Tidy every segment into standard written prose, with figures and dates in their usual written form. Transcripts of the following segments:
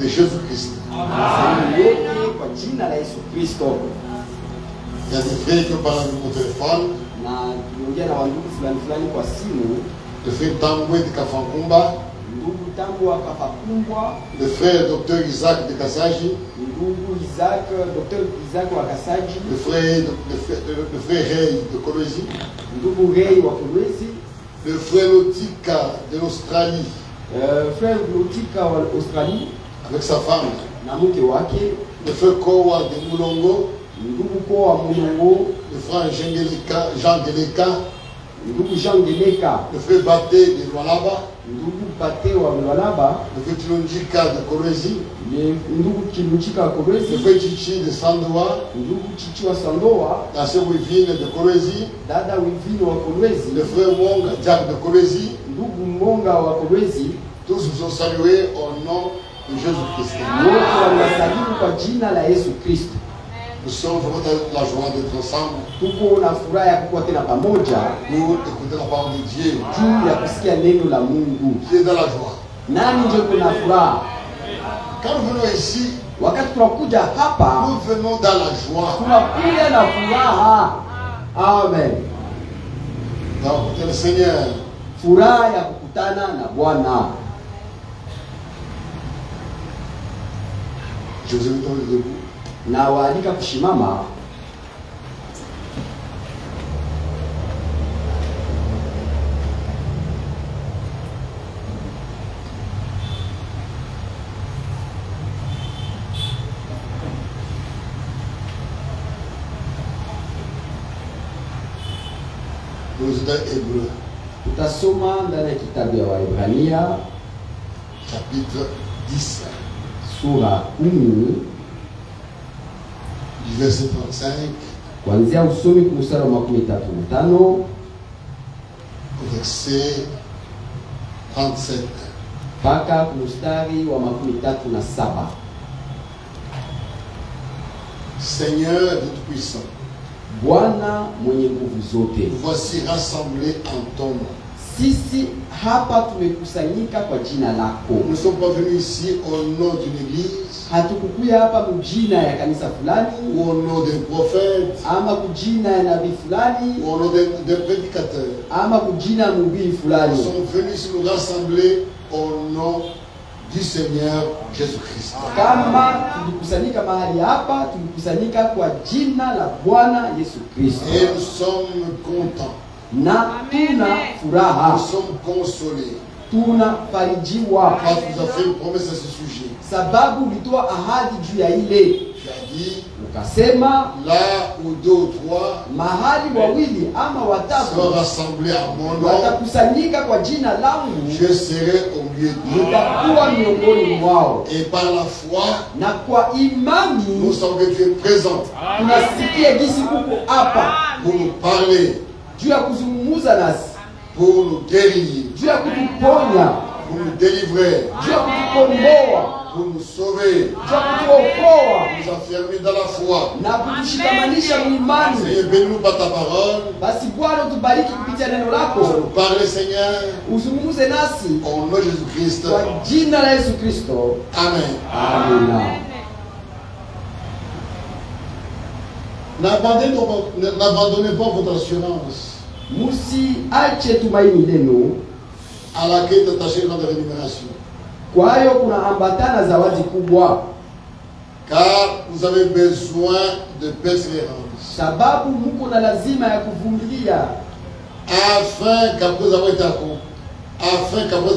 de Jésus-Christ. Salimu yote kwa jina la Yesu Kristo. Il y a des frères qui ont parlé avec mon téléphone. Na tuliongea na wandugu fulani kwa simu. Le frère Tamboué de Kafankumba. Ndugu Tambo wa Kafakumbwa. Le frère Dr Isaac de Kasaji. Ndugu Isaac, Dr Isaac wa Kasaji. Le frère Rey de Kolwezi. Ndugu Rey wa Kolwezi. Le frère Lotika de l'Australie. Frère Lotika wa Australie. Avec sa femme. Na mke wake. Le frère Kowa de Moulongo. Ndugu Kowa Moulongo. Le frère Jean Geleka. Ndugu Jean Geleka. Le frère Baté de Lualaba. Ndugu Baté wa Lualaba. Le frère Kilunjika de Kolwezi. Ndugu Kilunjika wa Kolwezi. Le frère Chichi de Sandoa. Ndugu Chichi wa Sandoa. La sœur Wivine de Kolwezi. Dada Wivine wa Kolwezi. Le frère Monga Jack de Kolwezi. Ndugu Monga wa Kolwezi. Tous vous ont salué au nom de Jésus-Christ. Wote wanasalimu kwa jina la Yesu Kristo. Nous sommes vraiment dans la joie d'être ensemble. Tuko na furaha ya kuwa tena pamoja. Nous écouter la parole de Dieu. Juu ya kusikia neno la Mungu. Qui est dans la joie. Nani ndio kuna furaha? Quand nous venons ici, wakati tunakuja hapa, nous venons dans la joie. Tunakuja na furaha. Amen. Donc, le Seigneur. Furaha ya kukutana na Bwana. Je vous invite à vous debout. Na waalika kushimama. Nous sommes dans Hébreu. Tutasoma ndani ya kitabu ya Waebrania chapitre 10. Sura 10. Du verset 35. Kuanzia usomi kumstari wa 35. Au verset 37. Mpaka kumstari wa 37. Seigneur de tout-puissant. Bwana mwenye nguvu zote. Voici rassemblés en ton nom. Sisi hapa tumekusanyika kwa jina lako. Nous ne sommes pas venus ici au nom d'une église. Hatukukuya hapa mjina ya kanisa fulani, ou au nom d'un prophète, ama kujina ya nabii fulani, ou au nom d'un prédicateur. ama kujina mhubiri fulani. Nous sommes venus ici nous rassembler au nom du Seigneur Jésus-Christ. Kama tulikusanyika mahali hapa, tulikusanyika kwa jina la Bwana Yesu Kristo. Et nous sommes contents. Na tuna furaha. Nous sommes consolés. Tunafarijiwa. Parce que vous avez fait une promesse à ce sujet. Sababu ulitoa ahadi juu ya ile. Tu as dit, ukasema, là où deux ou trois mahali wawili ama watatu sont rassemblés à mon nom, watakusanyika kwa jina langu, je serai au milieu d'eux. Nitakuwa miongoni mwao. Et par la foi, na kwa imani, nous savons que tu es présent. Tunasikia jinsi uko hapa pour nous parler, juu ya kuzungumza nasi, pour nous guérir, juu ya kutuponya, pour nous délivrer, juu ya kutukomboa, pour nous sauver, juu ya kutuokoa, nous affermir dans la foi. na kutushikamanisha mwimani. Seigneur, bénis-nous par ta parole. Basi Bwana utubariki kupitia neno lako. Nous parler, Seigneur, uzungumze nasi au nom de Jésus-Christ. Kwa jina la Yesu Kristo. Amen. Amina. N'abandonnez pas votre assurance. Musiache tumaini lenu, à laquelle est attachée grande rémunération. Kwa hiyo kuna ambatana zawadi kubwa. Car vous avez besoin de persévérance. Sababu mko na lazima ya kuvumilia. Afin qu'après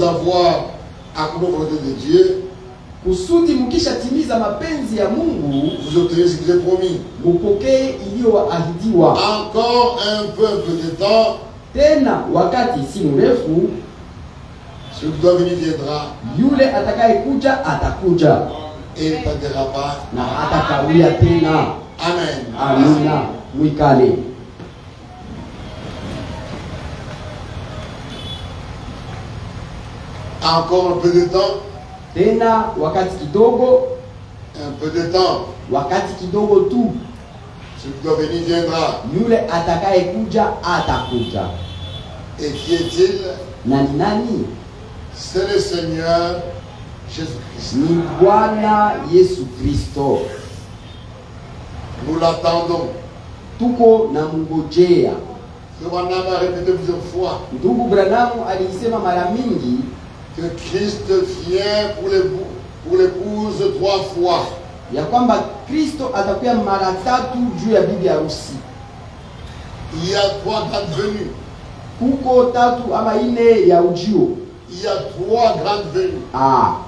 avoir accompli la volonté de Dieu, kusudi mkishatimiza mapenzi ya Mungu, vous obtenez ce qu'il a promis. Mupokee iliyoahidiwa. Encore un peu de temps. Tena wakati si mrefu, celui qui doit venir viendra. Yule atakayekuja atakuja. Et il ne tardera pas. Na atakawia tena. Amen. Amina. Mwikale. Encore un peu de temps. Tena wakati kidogo. Un peu de temps. Wakati kidogo tu. Celui qui doit venir viendra. Yule atakayekuja atakuja. Et qui est-il? Nani nani? C'est le Seigneur Jésus-Christ. ni Bwana Yesu Kristo. Nous l'attendons. Tuko na mngojea. Le Branham a répété plusieurs fois Ndugu Branham alisema mara mingi que Christ vient pour l'épouse 3 fois. ya kwamba Kristo atakuja mara 3 juu ya bibi harusi. Il y a 3 grandes venues. Kuko 3 ama 4 ya ujio. Il y a 3 grandes venues.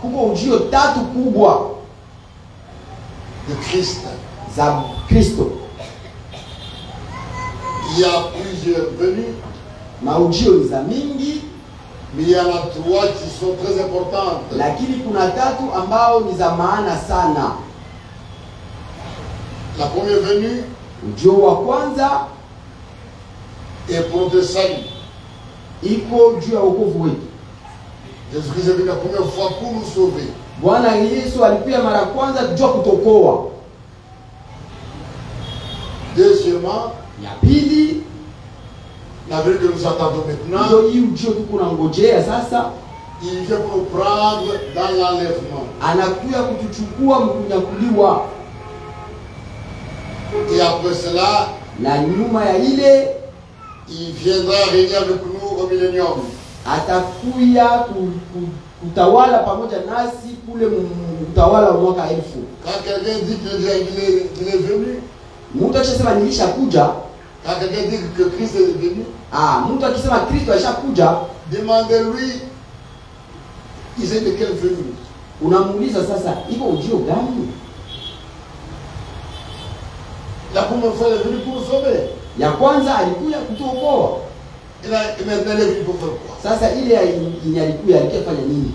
Kuko ujio 3 kubwa de Christ. za Kristo. Il y a plusieurs venues, Maujio ni za mingi, mais il y en a 3 qui sont très importantes. lakini kuna 3 ambao ni za maana sana. La première venue Ujio wa kwanza est pour notre salut. iko juu ya wokovu wetu. Jésus-Christ est venu la première fois pour nous sauver. Bwana Yesu alikuja mara kwanza juu ya kutokoa. Deuxièmement, Ya pili la venue que nous attendons maintenant, ndio hii ujio tuko na ngojea sasa, il vient pour nous prendre dans l'enlèvement. anakuja kutuchukua mkunyakuliwa, Et après cela, na nyuma ya ile il viendra régner avec nous au millénium. atakuya kutawala pamoja nasi kule utawala wa mwaka 1000. Quand quelqu'un dit qu'il est venu, Mtu akisema nilishakuja, quand quelqu'un dit que Christ est venu, mtu akisema Kristo alishakuja, demandez-lui, il sait de quelle venue. unamuuliza sasa iko ujio gani? La première fois, il est venu pour nous sauver. Ya kwanza alikuja kutuokoa. Et maintenant, il est venu pour faire quoi? Sasa ile alikuja alikifanya nini?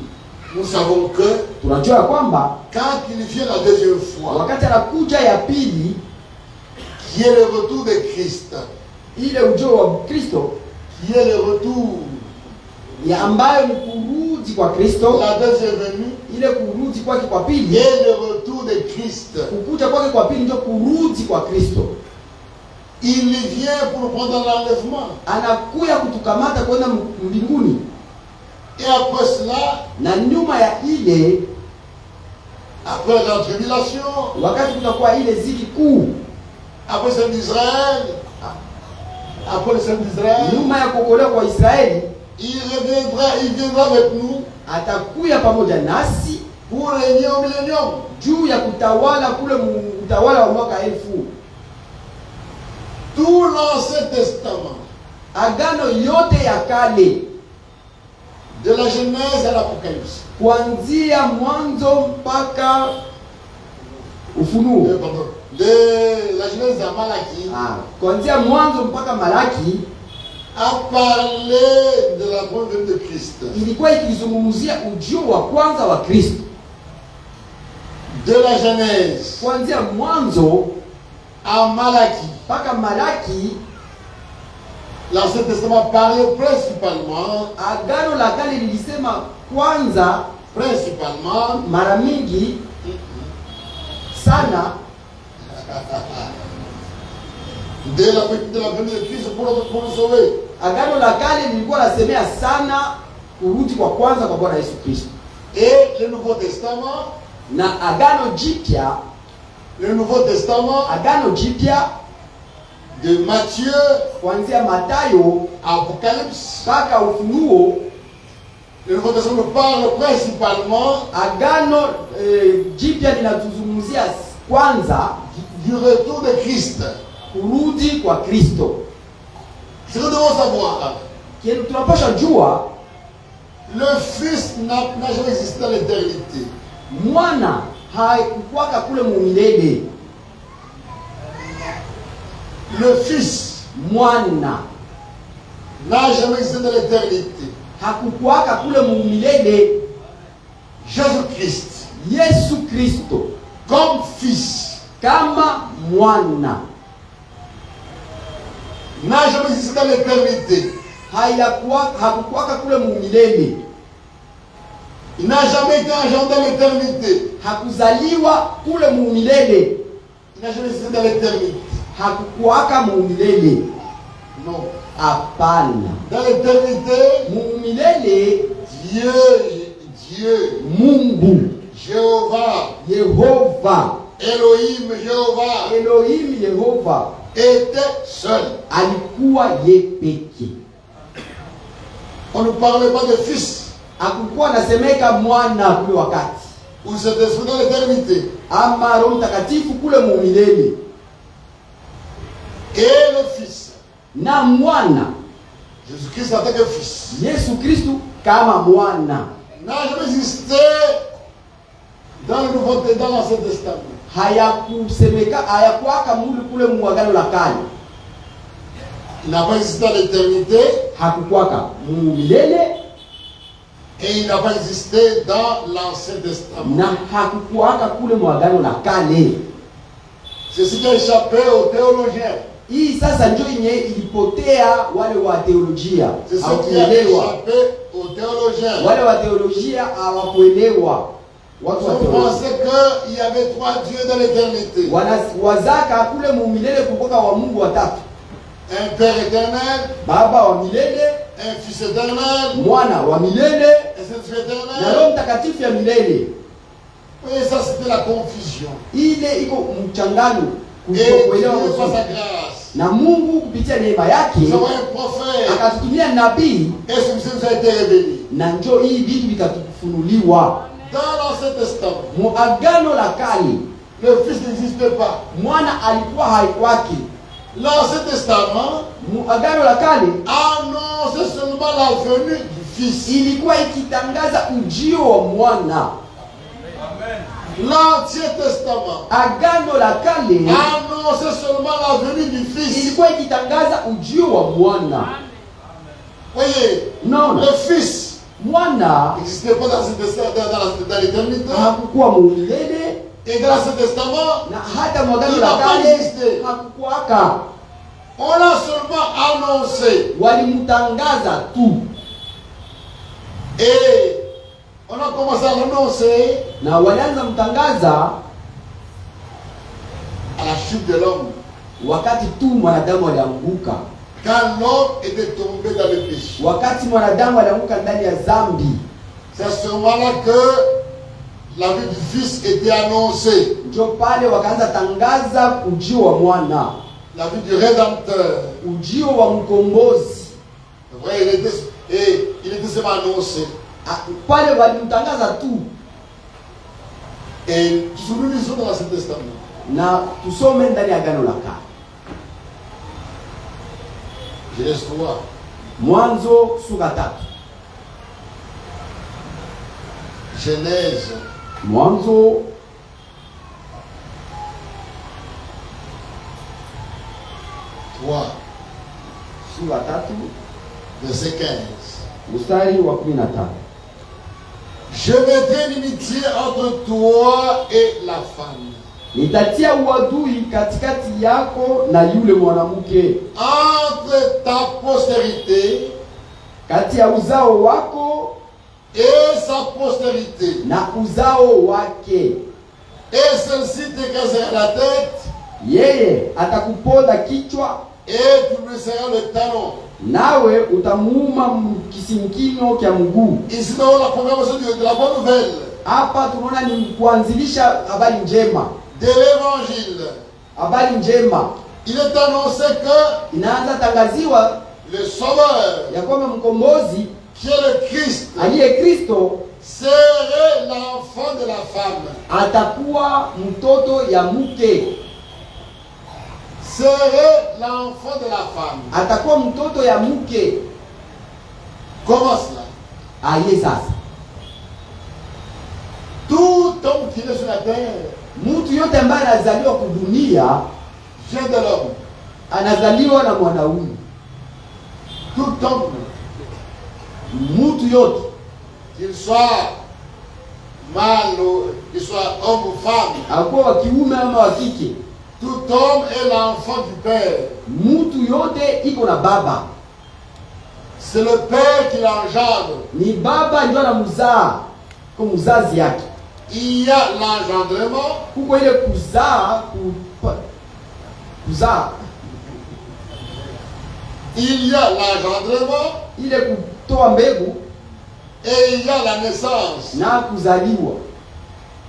Nous savons que Tunajua kwamba quand il vient la deuxième fois, wakati anakuja ya pili, qui est le retour de Christ, ile ujio wa Kristo qui est le retour, ya ambayo ni kurudi kwa Kristo, la deuxième venue, ile kurudi kwake kwa et pili, le retour de Christ. kukuja kwake kwa pili ndio kurudi kwa Kristo. Il vient pour nous prendre dans l'enlèvement. Anakuja kutukamata kwenda mbinguni, Et après cela, na nyuma ya ile, après la tribulation, wakati kutakuwa ile ziki kuu, après celle d'Israël, après le salut d'Israël, nyuma ya kuokolewa kwa Israeli, il viendra avec nous atakuja pamoja nasi pour régner au millénium. juu ya kutawala kule utawala wa mwaka 1000. Tout l'Ancien Testament, Agano yote ya kale, de la Genèse à l'Apocalypse, kuanzia mwanzo mpaka Ufunuo, pardon, de la Genèse à Malachie, kuanzia mwanzo mpaka Malaki, a parlé de la première venue de Christ. ilikuwa ikizungumzia ujio wa kwanza wa Kristo. De la Genèse Kuanzia mwanzo à Malachie, mpaka Malaki, l'Ancien Testament parlait principalement agano la kale lilisema kwanza mara mingi sana de la venue de Christ pour nous sauver. Agano la kale lilikuwa nasemea sana kurudi kwa kwanza kwa Bwana Yesu Kristo. Et le Nouveau Testament, Na agano jipya, agano jipya de Matthieu kuanzia Mathayo Apocalypse, mpaka Ufunuo, le Nouveau Testament parle principalement agano jipya linatuzungumzia kwanza du retour de Christ. kurudi kwa Kristo. Ce que nous devons savoir, Kienu tunapasha jua, le Fils n'a jamais existé dans l'éternité. mwana haikukwaka kule mumilele. Le Fils Mwana n'a jamais existé dans l'éternité. hakukwaka kule mumilele. Jésus-Christ, Yesu Kristo comme Fils, kama mwana n'a jamais existé dans l'éternité. hakukwaka kule mumilele. Il n'a jamais été engendré dans l'éternité. Hakuzaliwa kule mumilele. Il n'a jamais existé dans l'éternité. Hakukwaka mumilele. Non. Hapana. Dans l'éternité, Mumilele Dieu Dieu, Mungu, Jéhovah, Yehova, Elohim, Jéhovah, Elohim, Yehova était seul. alikuwa ye peke. On ne parlait pas de fils Hakukuwa nasemeka mwana kule wakati ou cet esprit dans l'éternité. ama Roho Mtakatifu kule muumilele. Et le fils, Na mwana Jésus-Christ en tant que fils, Yesu Kristu kama mwana n'a jamais existé dans le Nouveau dans l'Ancien Testament. hayakuwaka muli kule muagano la kale. Il n'a pas existé dans l'éternité Hakukuwaka muumilele et il n'a pas existé dans l'Ancien Testament. na hakukuwaka kule muagano la kale. C'est ce qui a échappé aux théologiens. Hii sasa ndio yenye ilipotea wale wa teolojia. C'est ce qui a Hawakuelewa. échappé aux théologiens. Wale wa teolojia hawakuelewa. Watu wa Ils teolojia pensaient qu'il y avait trois dieux dans l'éternité. wazaka kule muumilele kukoka wa Mungu watatu. Un Père éternel, Baba wa milele, un Fils éternel, Mwana wa milele un Saint-Esprit na éternel. Roho Mtakatifu ya milele. Oui, ça c'était la confusion. Ile iko mchangano Et Dieu, kutokuelewa par vizuri. sa grâce, Na Mungu kupitia neema yake nous avons un prophète. akatutumia nabii, Et ce nous a été révélé. na njoo hii vitu vikatufunuliwa. Dans l'Ancien Testament, Muagano la kale le Fils n'existait pas. mwana alikuwa haikwake. L'Ancien Testament Muagano la kale annonçait seulement la venue du Fils. ilikuwa ikitangaza ujio wa mwana. L'Ancien Testament Agano la kale annonçait seulement la venue du Fils. ilikuwa ikitangaza ujio wa mwana. Voyez, No, le Fils mwana n'existait pas dans l'éternité. hakukuwa muumilele Et dans l'Ancien Testament, na hata mwagano Il la n'a pas kale existé. hakukuwaka. on l'a seulement annoncé. Walimtangaza tu Et on a commencé à l'annoncer na walianza mtangaza à la chute de l'homme. wakati tu mwanadamu alianguka, Quand l'homme était tombé dans le péché. wakati mwanadamu alianguka ndani ya dhambi. C'est à ce moment-là que la vie du Fils était annoncée. Ndio pale wakaanza tangaza ujio wa mwana, La vie du Rédempteur. ujio wa mkombozi. C'est vrai, il était seulement annoncé. Pale walimtangaza tu, Et nous lisons dans l'Ancien Testament. na tusome ndani ya Agano la Kale, Genèse 3. Mwanzo sura 3. Genèse Mwanzo 3, sura 3 verset 15. mstari wa 15. Je mettrai l'amitié entre toi et la femme, Nitatia uadui katikati yako na yule mwanamke, entre ta postérité kati ya uzao wako et sa postérité. na uzao wake. Et celle-ci t'écrasera la tête Yeye atakuponda kichwa, et tu lui seras le talon. nawe utamuuma kisimkino kya mguu. Ici, nous avons la proclamation de la bonne nouvelle, Hapa tunaona ni kuanzilisha habari njema, de l'évangile. habari njema. Il est annoncé que Inaanza tangaziwa le Sauveur, ya kwamba mkombozi qui est le Christ, aliye Kristo serait l'enfant de la femme. atakuwa mtoto ya mke, Serait l'enfant de la femme. atakuwa mtoto ya mke. Comment cela? Aye sasa, Tout homme qui est sur la terre mtu yote ambaye anazaliwa kudunia vient de l'homme. anazaliwa na mwanaume. Tout homme, Mtu yote, qu'il soit mâle ou qu'il soit homme ou femme, akuwa wa kiume ama wa kike, tout homme est l'enfant du Père. mtu yote iko na baba. C'est le Père qui l'engendre. Ni baba ndio anamzaa kwa mzazi yake. Il y a l'engendrement Kuko ile kuzaa kuzaa, il y a l'engendrement ile kutoa mbegu, et il y a la naissance. na kuzaliwa.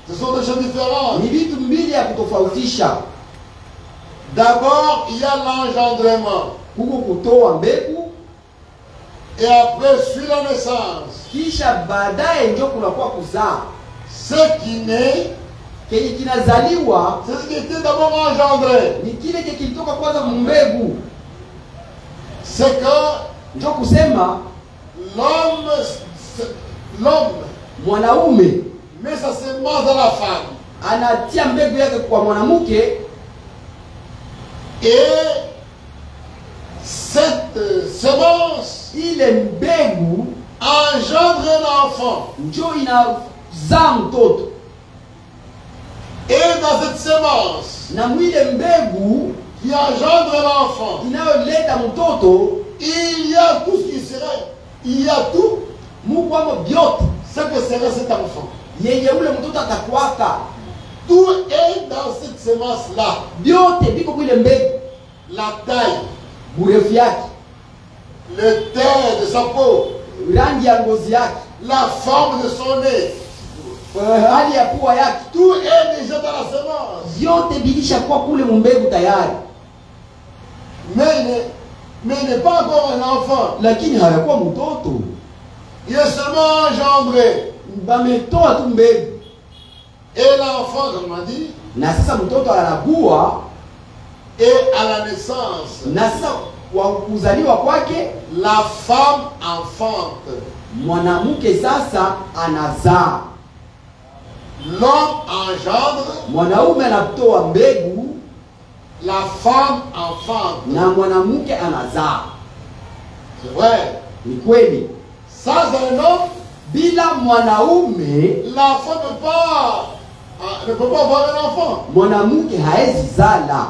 Ce sont deux choses différentes. Ni vitu mbili ya kutofautisha. D'abord, il y a l'engendrement. Kuko kutoa mbegu, Et après, suit la naissance. kisha baadaye ndio kunakuwa kuzaa. Ce qui naît, Kenye kinazaliwa c'est ce qui était d'abord engendré. ni kile kilitoka kwanza mbegu. C'est que Ndio kusema l'homme mwanaume met sa semence dans la femme. anatia mbegu yake kwa mwanamke, Et cette semence ile mbegu engendre un enfant. ndio inazaa mtoto, Et dans cette semence na mwile mbegu qui engendre l'enfant, inayoleta mtoto il y a tout ce qui serait. Il y a tout mukwamo vyote ce que serait cet enfant. yenye ule mtoto atakwaka, Tout est dans cette semence-là. vyote viko mwile mbegu. La taille, Burefu yake, le teint de sa peau, rangi ya ngozi yake, la forme de son nez, hali ya pua yake, tout est déjà dans la semence. vyote vilishakuwa kule mumbegu tayari, Mais il n'est pas encore un enfant. lakini hayakuwa mtoto. Il est seulement engendré. Bametoa tu mbegu, Et l'enfant, comme on a dit, na sasa mtoto anakuwa, et à la naissance, na sasa wa kuzaliwa kwake la femme enfante. mwanamke sasa anazaa. L'homme engendre, Mwanaume anatoa mbegu la femme enfante. na mwanamke anazaa. C'est vrai. Ni kweli, Sans un homme, bila mwanaume l'enfant ne peut pas avoir un enfant. mwanamke haezi zala.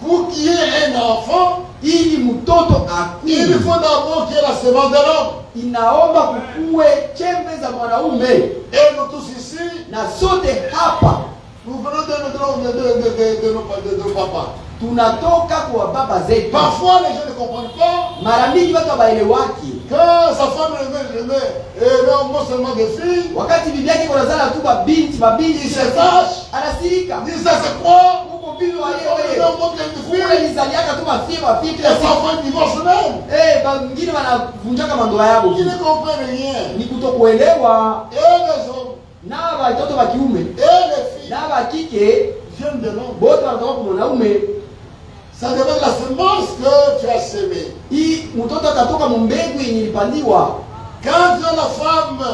Pour qu'il y ait un enfant, Ili mtoto il akue, faut d'abord qu'il y ait la semence de l'homme. inaomba kukue chembe za mwanaume. Et nous tous ici, Na sote hapa nous venons de nos papas. tunatoka kwa baba zetu. Parfois, les gens ne comprennent pas. Mara mingi watu hawaelewaki. Quand sa femme et non seulement des filles, Wakati bibi yake kunazala tu babinti il se fâche. anasirika. Il dit ça c'est quoi? Huko bibi wa Il yeye y wewe nizaliaka tu mafie Et kila sa siku. femme divorce même. Wengine wanavunjaka mandoa yao. Ils ne comprennent rien. Ni kutokuelewa. Et les hommes Na watoto wa kiume et les filles na wa kike viennent de l'homme. bote wanatoka kwa mwanaume. Ça dépend de la semence que tu as sémée. Hii mtoto atatoka mbegu yenye ilipandiwa. Quand tu as la femme,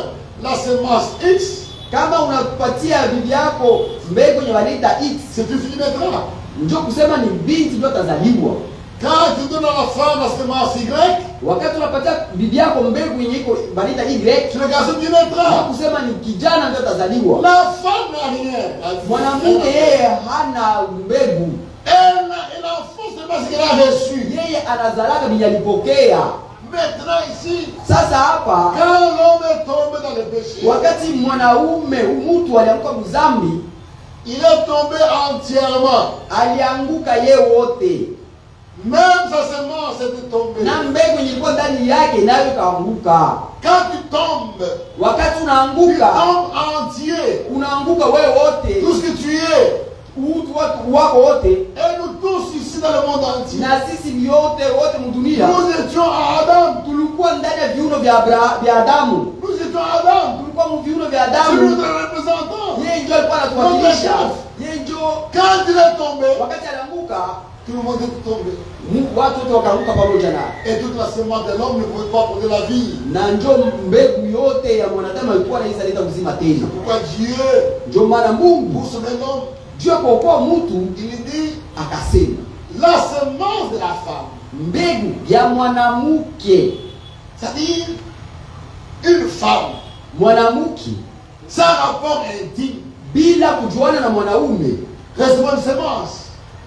la semence X, Kama unapatia bibi yako mbegu yenye wanaita X, c'est une fille naîtra. ndio kusema ni binti ndio atazaliwa. Quand tu donnes à la femme la semence Y, Wakati unapatia bibi yako mbegu yenye iko wanaita Y, c'est le garçon qui ndio naîtra. kusema ni kijana ndio atazaliwa. La femme n'a rien. Mwanamke yeye hana mbegu, Et l'enfant, c'est parce qu'elle a reçu. yeye anazalaka bila alipokea. Maintenant ici, Sasa hapa quand l'homme est tombé dans le péché, wakati mwanaume mtu alianguka mzambi, il est tombé entièrement. alianguka ye wote, Même sa semence était tombée. na mbegu yenye ilikuwa ndani yake nayo ikaanguka. Quand tu tombes, Wakati tu unaanguka, tombes entier. unaanguka wewe wote, Tout ce que tu es. utu wako wote, Et nous tous ici dans le monde entier. na sisi vyote wote mdunia Nous étions à Adam. tulikuwa ndani ya viuno vya Adamu, Nous étions à Adam. tulikuwa mu viuno vya C'est Adamu. notre représentant. Yeye ndio alikuwa anatuwakilisha, yeye ndio. Quand il est tombé, Wakati alianguka, tout le monde est tombé. watu wote wakaanguka pamoja naye, Et toute la semence de l'homme ne pouvait pas porter la vie. na ndio mbegu yote ya mwanadamu alikuwa anaweza leta uzima tena. Pourquoi Dieu, Ndio maana Mungu pour sauver l'homme, Dieu kuokoa mtu il dit akasema la semence de la femme. mbegu ya mwanamke. C'est-à-dire une femme Mwanamke sans rapport intime bila kujuana na mwanaume recevant une semence.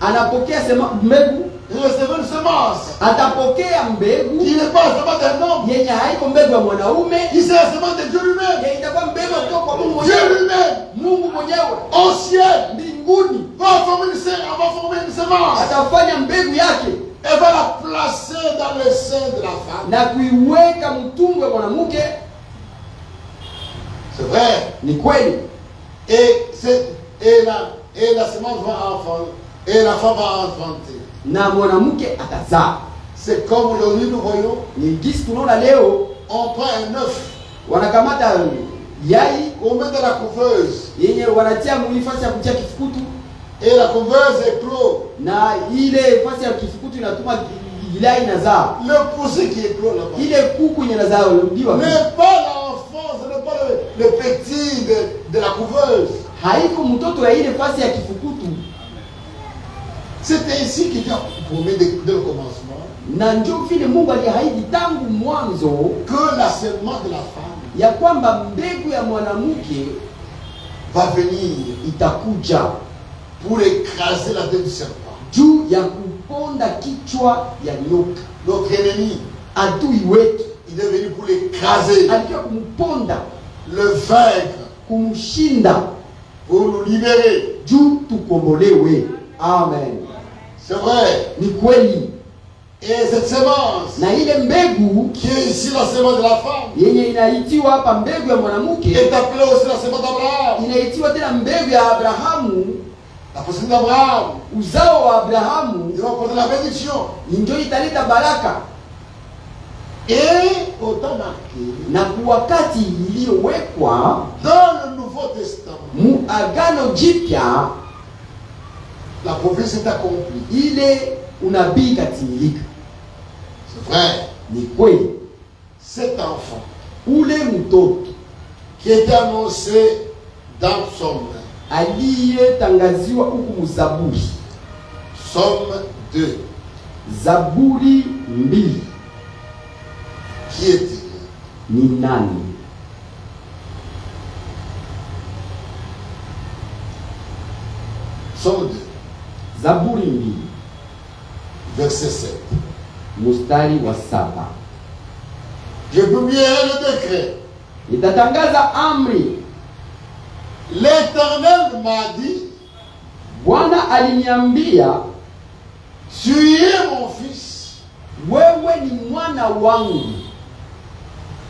anapokea mbegu, Recevant une semence atapokea mbegu qui n'est pas la semence d'un homme. yenye haiko mbegu ya mwanaume, Qui c'est la semence de Dieu lui-même. yenye itakuwa mbegu kutoka kwa Mungu Dieu mwenyewe. lui-même, Mungu mwenyewe au ciel, mbinguni va former une semence. atafanya mbegu yake Elle va la placer dans le sein de la femme. na kuiweka mtumbo wa mwanamke. C'est vrai. Ni kweli. Et la semence va enfanter. Et la femme va enfanter. Na mwanamke atazaa. C'est comme aujourd'hui nous voyons. Ni gisi tunaona leo. On prend un œuf. Wanakamata yai. On met dans la couveuse. Yenye wanatia mwifasi ya kutia kifukutu. Et la couveuse éclot. Na ile fasi ya kifukutu inatuma yai inazaa. Le poussé qui éclot là-bas. Ile kuku yenye inazaa ndio. N'est pas l'enfant, ce n'est pas le petit de la couveuse. Haiko mtoto ya ile fasi ya kifukutu. C'était ici qu'il a promis dès le commencement. Na ndio vile Mungu aliahidi tangu mwanzo Que la semence de la femme ya kwamba mbegu ya mwanamke va venir itakuja pour écraser la tête du serpent. juu ya kuponda kichwa ya nyoka. Notre ennemi, Adui wetu il est venu pour l'écraser, alikuwa kumponda, le vaincre, kumshinda pour nous libérer. juu tukombolewe. Amen. C'est vrai. Ni kweli. Et cette semence Na ile mbegu qui est ici la semence de la femme yenye inaitiwa hapa mbegu ya mwanamke est appelée aussi la semence d'Abraham. inaitiwa tena mbegu ya Abrahamu, La possession d'Abraham. uzao wa Abrahamu, Il va porter la bénédiction. ndio italeta baraka. Et au temps marqué, Na kwa wakati iliyowekwa dans le Nouveau Testament, mu Agano Jipya, la prophétie est accomplie. ile unabii katimilika. C'est vrai. Ni kweli. Cet enfant Ule mtoto qui était annoncé dans Psaume, aliyetangaziwa huku muzaburi, Psaume 2, Zaburi 2, qui était ni nani? Psaume 2, Zaburi 2 verset 7. mstari wa 7. Je publierai le décret. Nitatangaza amri. L'Éternel m'a dit, Bwana aliniambia, tu es mon fils. wewe ni mwana wangu,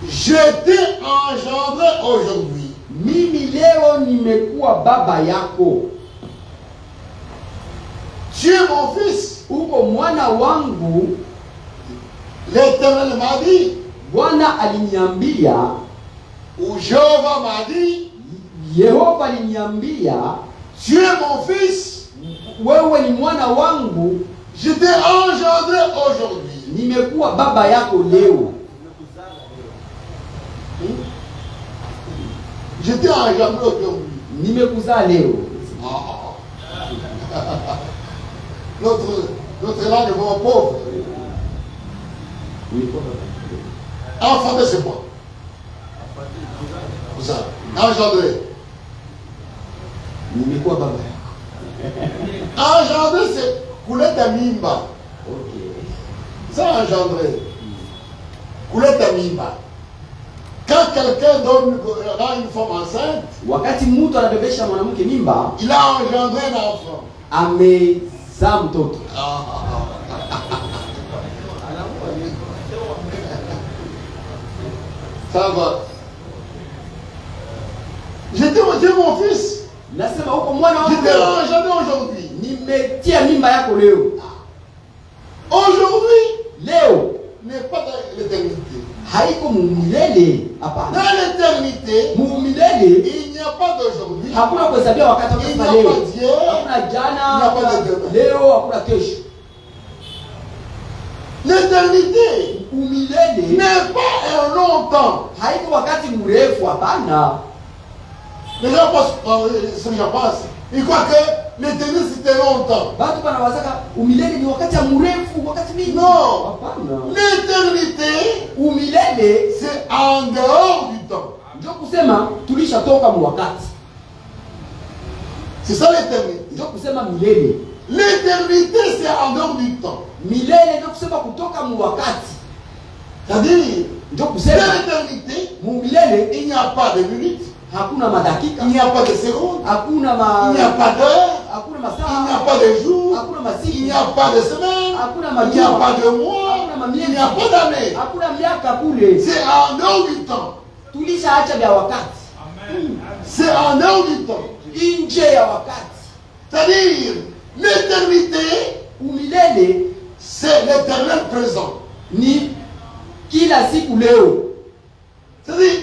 Je t'ai engendré aujourd'hui. mimi leo nimekuwa baba yako. Tu es mon fils. Uko mwana wangu. L'Éternel m'a dit, Bwana aliniambia, ou Jéhovah m'a dit, Yehova aliniambia, tu es mon fils. wewe ni mwana wangu, Je t'ai engendré aujourd'hui. nimekuwa baba yako leo. Je t'ai engendré aujourd'hui. Nimekuzaa leo. Notre langue est vraiment pauvre. Enfanté, c'est quoi? Vous ça. Engendré. Nimekuwa baba yako. Engendré, c'est couler ta mimba. Okay. Ça, engendré. Couler ta mimba. Quand quelqu'un rend une femme enceinte, Wakati mtu anabebesha mwanamke mimba, il a engendré un enfant. amezaa mtoto. Ça va. J'étais mon fils. Nasema huko mwana Je t'ai wangu, engendré aujourd'hui. nimetia mimba yako leo. Aujourd'hui Leo n'est pas dans l'éternité. haiko mumilele, Dans hapana. l'éternité, Mumilele il n'y a pas d'aujourd'hui. hakuna kuhesabia wakati wa Il n'y kusema a leo. pas d'hier. Hakuna jana, Il n'y a pas de hakuna demain. leo, hakuna kesho. L'éternité Umilele n'est pas un long temps. haiko wakati mrefu, hapana. Les gens pensent, ce que j'en pense, ils croient que l'éternité c'était longtemps. Watu wanawazaka umilele ni wakati ya mrefu, wakati mingi. Non. Hapana. L'éternité, Umilele c'est en dehors du temps. ndio kusema tulishatoka mu wakati. C'est ça l'éternité. Ndio kusema milele. L'éternité, c'est en dehors du temps. Milele ndio kusema kutoka mu wakati. C'est-à-dire, Ndio dans kusema l'éternité, mu milele il n'y a pas de minutes, hakuna madakika, il n'y a pas de secondes, hakuna il n'y a pas d'heures, hakuna il n'y a masaa, pas de jours, hakuna il masiku, n'y a pas de semaines, hakuna il n'y a majuma, pas de mois, hakuna il n'y mamiezi, a pas d'années. hakuna miaka kule. C'est en dehors du temps. Tulishaacha vya wakati. C'est en dehors du temps. nje ya wakati. C'est-à-dire, l'éternité, Umilele c'est l'éternel présent. ni kila siku leo. C'est-à-dire,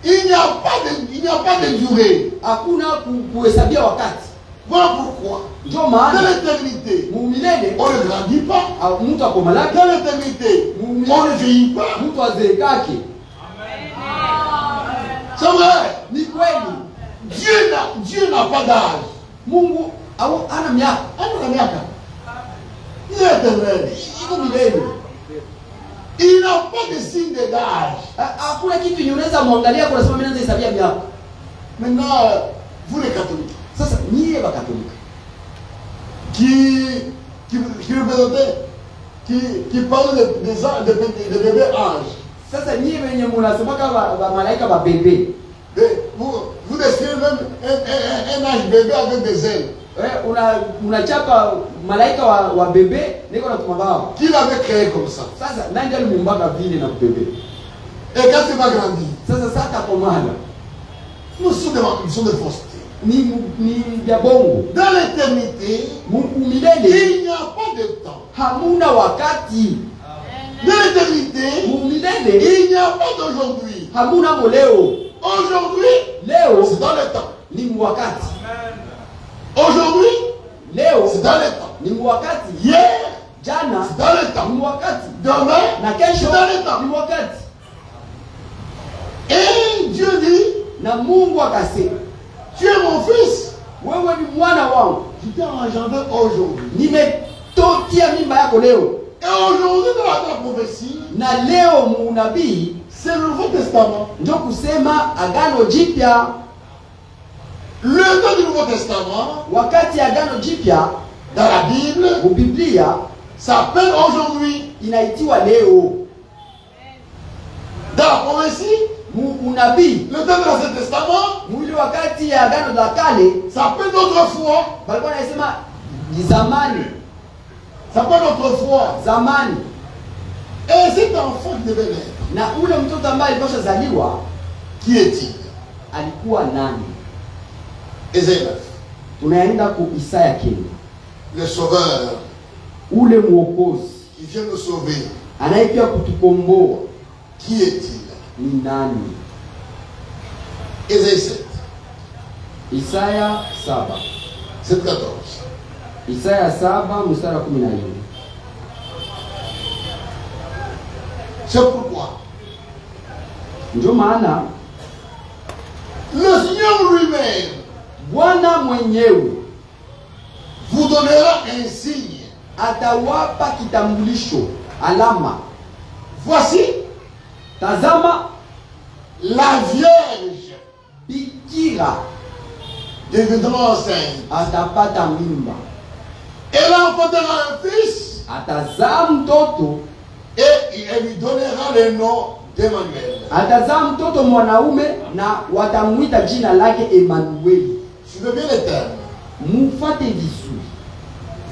il n'y a pas de durée. Hakuna kuhesabia wakati. Voilà pourquoi. Ndio Dans maana l'éternité, muumilele on ne grandit pas. mtu akomalaki, Dans l'éternité, on ne vieillit pas. mtu azeekake. C'est vrai. Ni kweli. Dieu n'a pas d'âge. Mungu ana miaka. Ana miaka. Il est éternel. Iko milele. Il n'a pas de signe d'âge. Hakuna kitu yenye unaweza muangalia kwa sababu mimi naanza hesabia miaka. Maintenant, vous les catholiques, Sasa nyie ba Katolika qui représentez, qui parlent de bébés anges. sasa nyie wenye mnasemaka ba malaika ba bebe. Vous dessinez même un ange bébé avec des ailes. Unachapa malaika wa bebe niko na tumabao. Qui l'avait créé comme ça? Sasa nani ndiye alimuumba vile na bebe? Et quand il va grandir, Sasa takomana. nous sommes des faussetés. Ni vya bongo. Dans l'éternité, Umilele il n'y a pas de temps. hamuna wakati. Dans l'éternité, Umilele il n'y a pas d'aujourd'hui. hamuna moleo. Aujourd'hui, Leo c'est dans le temps. ni wakati. Aujourd'hui, Leo c'est dans le temps. ni wakati. Hier, Jana c'est dans le temps. ni wakati. Demain, Na c'est kesho dans le temps. ni wakati. Et Dieu dit, Na Mungu akasema, tu es mon fils. wewe ni mwana wangu. Je t'ai engendré aujourd'hui. Nimetotia mimba yako leo. Et aujourd'hui, dans la prophétie, Na leo muunabii c'est le Nouveau Testament. ndio kusema agano jipya. Le temps du Nouveau Testament, Wakati agano jipya dans la Bible, Biblia s'appelle aujourd'hui. inaitiwa leo. Dans la prophétie, Unabii le temps de l'Ancien Testament, mwili wakati ya agano la kale s'appelle autrefois. balikuwa nasema ni zamani, S'appelle autrefois. zamani. Et cet enfant qui devait naître, Na ule mtoto ambaye alipaswa zaliwa qui est-il? alikuwa nani? Ésaïe 9. Tunaenda ku Isaya keni. Le sauveur Ule mwokozi qui vient nous sauver. anayepia kutukomboa Qui est-il? ni nani? Ésaïe 7. Isaya 7. 7, 14. Isaya 7 mstari wa 14. C'est pourquoi Ndio maana le Seigneur lui-même Bwana mwenyewe vous donnera un signe. atawapa kitambulisho, alama. Voici, Tazama, la Vierge bikira deviendra enceinte. atapata mimba, Elle enfantera un fils atazaa mtoto, et elle lui donnera le nom d'Emmanuel. atazaa mtoto mwanaume na watamwita jina lake Emanueli. Suivez bien les termes. Mufate vizuri.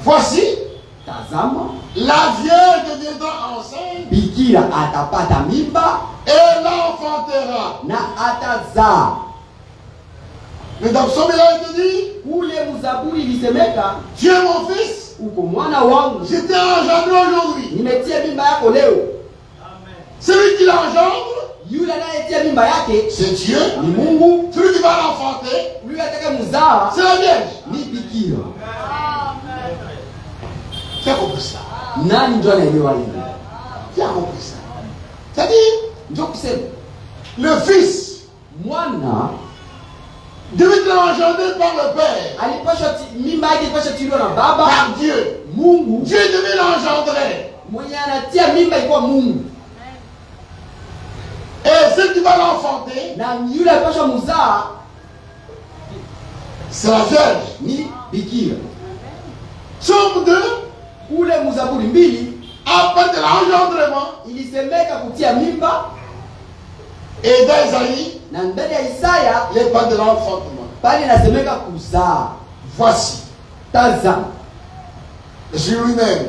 Voici, Tazama, la Vierge deviendra enceinte bikira atapata mimba et l'enfantera. na atazaa. Mais dans le psaume, il a été dit, Ule mzaburi ilisemeka, tu es mon fils, uko mwana wangu, je t'ai engendré aujourd'hui. nimetia mimba yako leo. Celui qui l'engendre, Yule anayetia mimba yake c'est Dieu. ni Mungu, Celui qui va l'enfanter, yule ataka mzaa c'est la Vierge. ni bikira. Qui a compris ça? Nani ndio anaelewa hili? Qui a compris ça? C'est-à-dire, Ndio kusema le fils mwana devait être engendré par le Père, alipasha mimba yake ilipasha tiliwa na baba par Dieu. Mungu. Dieu devait l'engendrer. Mwenye anatia mimba ilikuwa Mungu, Et celui qui va l'enfanter, na yule alipasha mzaa c'est la Vierge. ni bikira. Psaume 2, Ule mzaburi 2 après de l'engendrement, ilisemeka kutia mimba, et dans Isaïe, na ndani ya Isaya il parle de l'enfantement. pale inasemeka kuzaa. Voici, Tazama, le Seigneur lui-même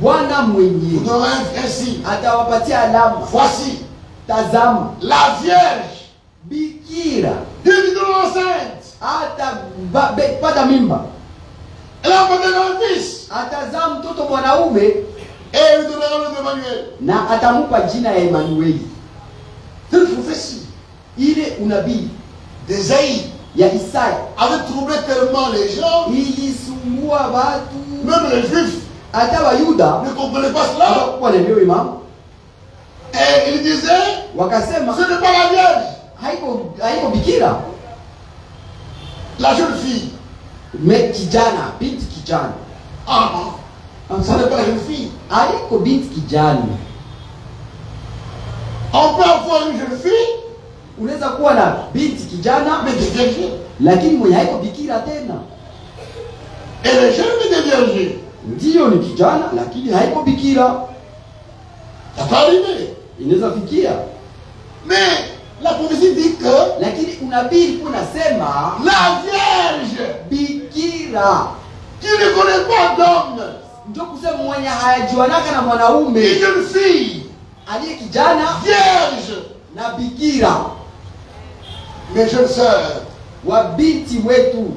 Bwana vous mwenyewe donnera un signe. atawapatia alama. Voici, Tazama, la Vierge bikira Divinement enceinte. atapata mimba, Elle a enfanté un fils. atazaa mtoto mwanaume Et elle lui donnera le nom d'Emmanuel. na atamupa jina ya Emanueli. C'est une prophétie. Ile unabii d'Ésaïe ya Isaya avait troublé tellement les gens, ilisumbua watu, même les juifs hata Wayuda ne comprenaient pas cela. hawakuwa naelewa mambo. Et ils disaient, Wakasema ce n'est pas la Vierge, haiko bikira, la jeune fille. me kijana, binti kijana. Ah non, ce n'est pas la jeune fille. Haiko binti kijana. On peut avoir une jeune fille, Unaweza kuwa na binti kijana mais des vierges. lakini mwenye haiko bikira tena. Et les jeunes, mais des vierges. Ndiyo ni kijana lakini haiko bikira. Ça peut arriver. Inaweza fikia. Mais la prophétie dit que Lakini unabii ulikuwa unasema la Vierge bikira qui ne connaît pas d'homme, ndio kusema mwenye hayajuanaka na mwanaume, une jeune fille, aliye kijana vierge. na bikira. Mes jeunes sœurs, Wa binti wetu,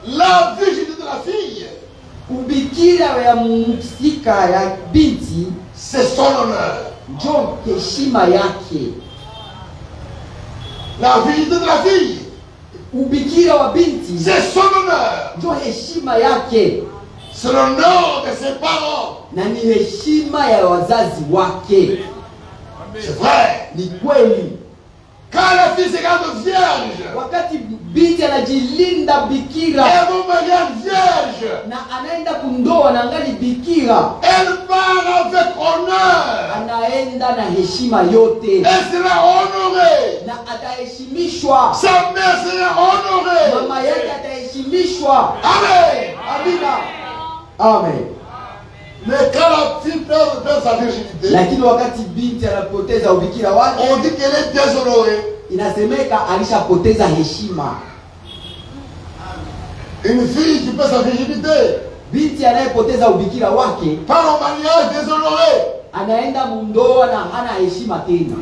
la virginité de la fille, ubikira ya msika ya binti c'est son honneur. ndio heshima yake. La virginité de la fille, Ubikira wa binti c'est son honneur. ndio heshima yake C'est l'honneur de ses parents. na ni heshima ya wazazi wake. C'est vrai. Ni kweli. Quand la fille se garde vierge, Wakati binti anajilinda bikira elle va marier vierge. na anaenda kundoa na angali bikira, Elle part avec honneur. anaenda na heshima yote Elle sera honorée. na ataheshimishwa. Sa mère sera honorée. Mama yake ataheshimishwa. Amen. Amina. Amen. Mais quand la fille perd sa virginité, Lakini wakati binti anapoteza ubikira wake, on dit qu'elle est déshonorée. inasemeka alishapoteza heshima. Une fille qui perd sa virginité, Binti anayepoteza ubikira wake par un mariage déshonoré, anaenda mundoa na hana heshima tena,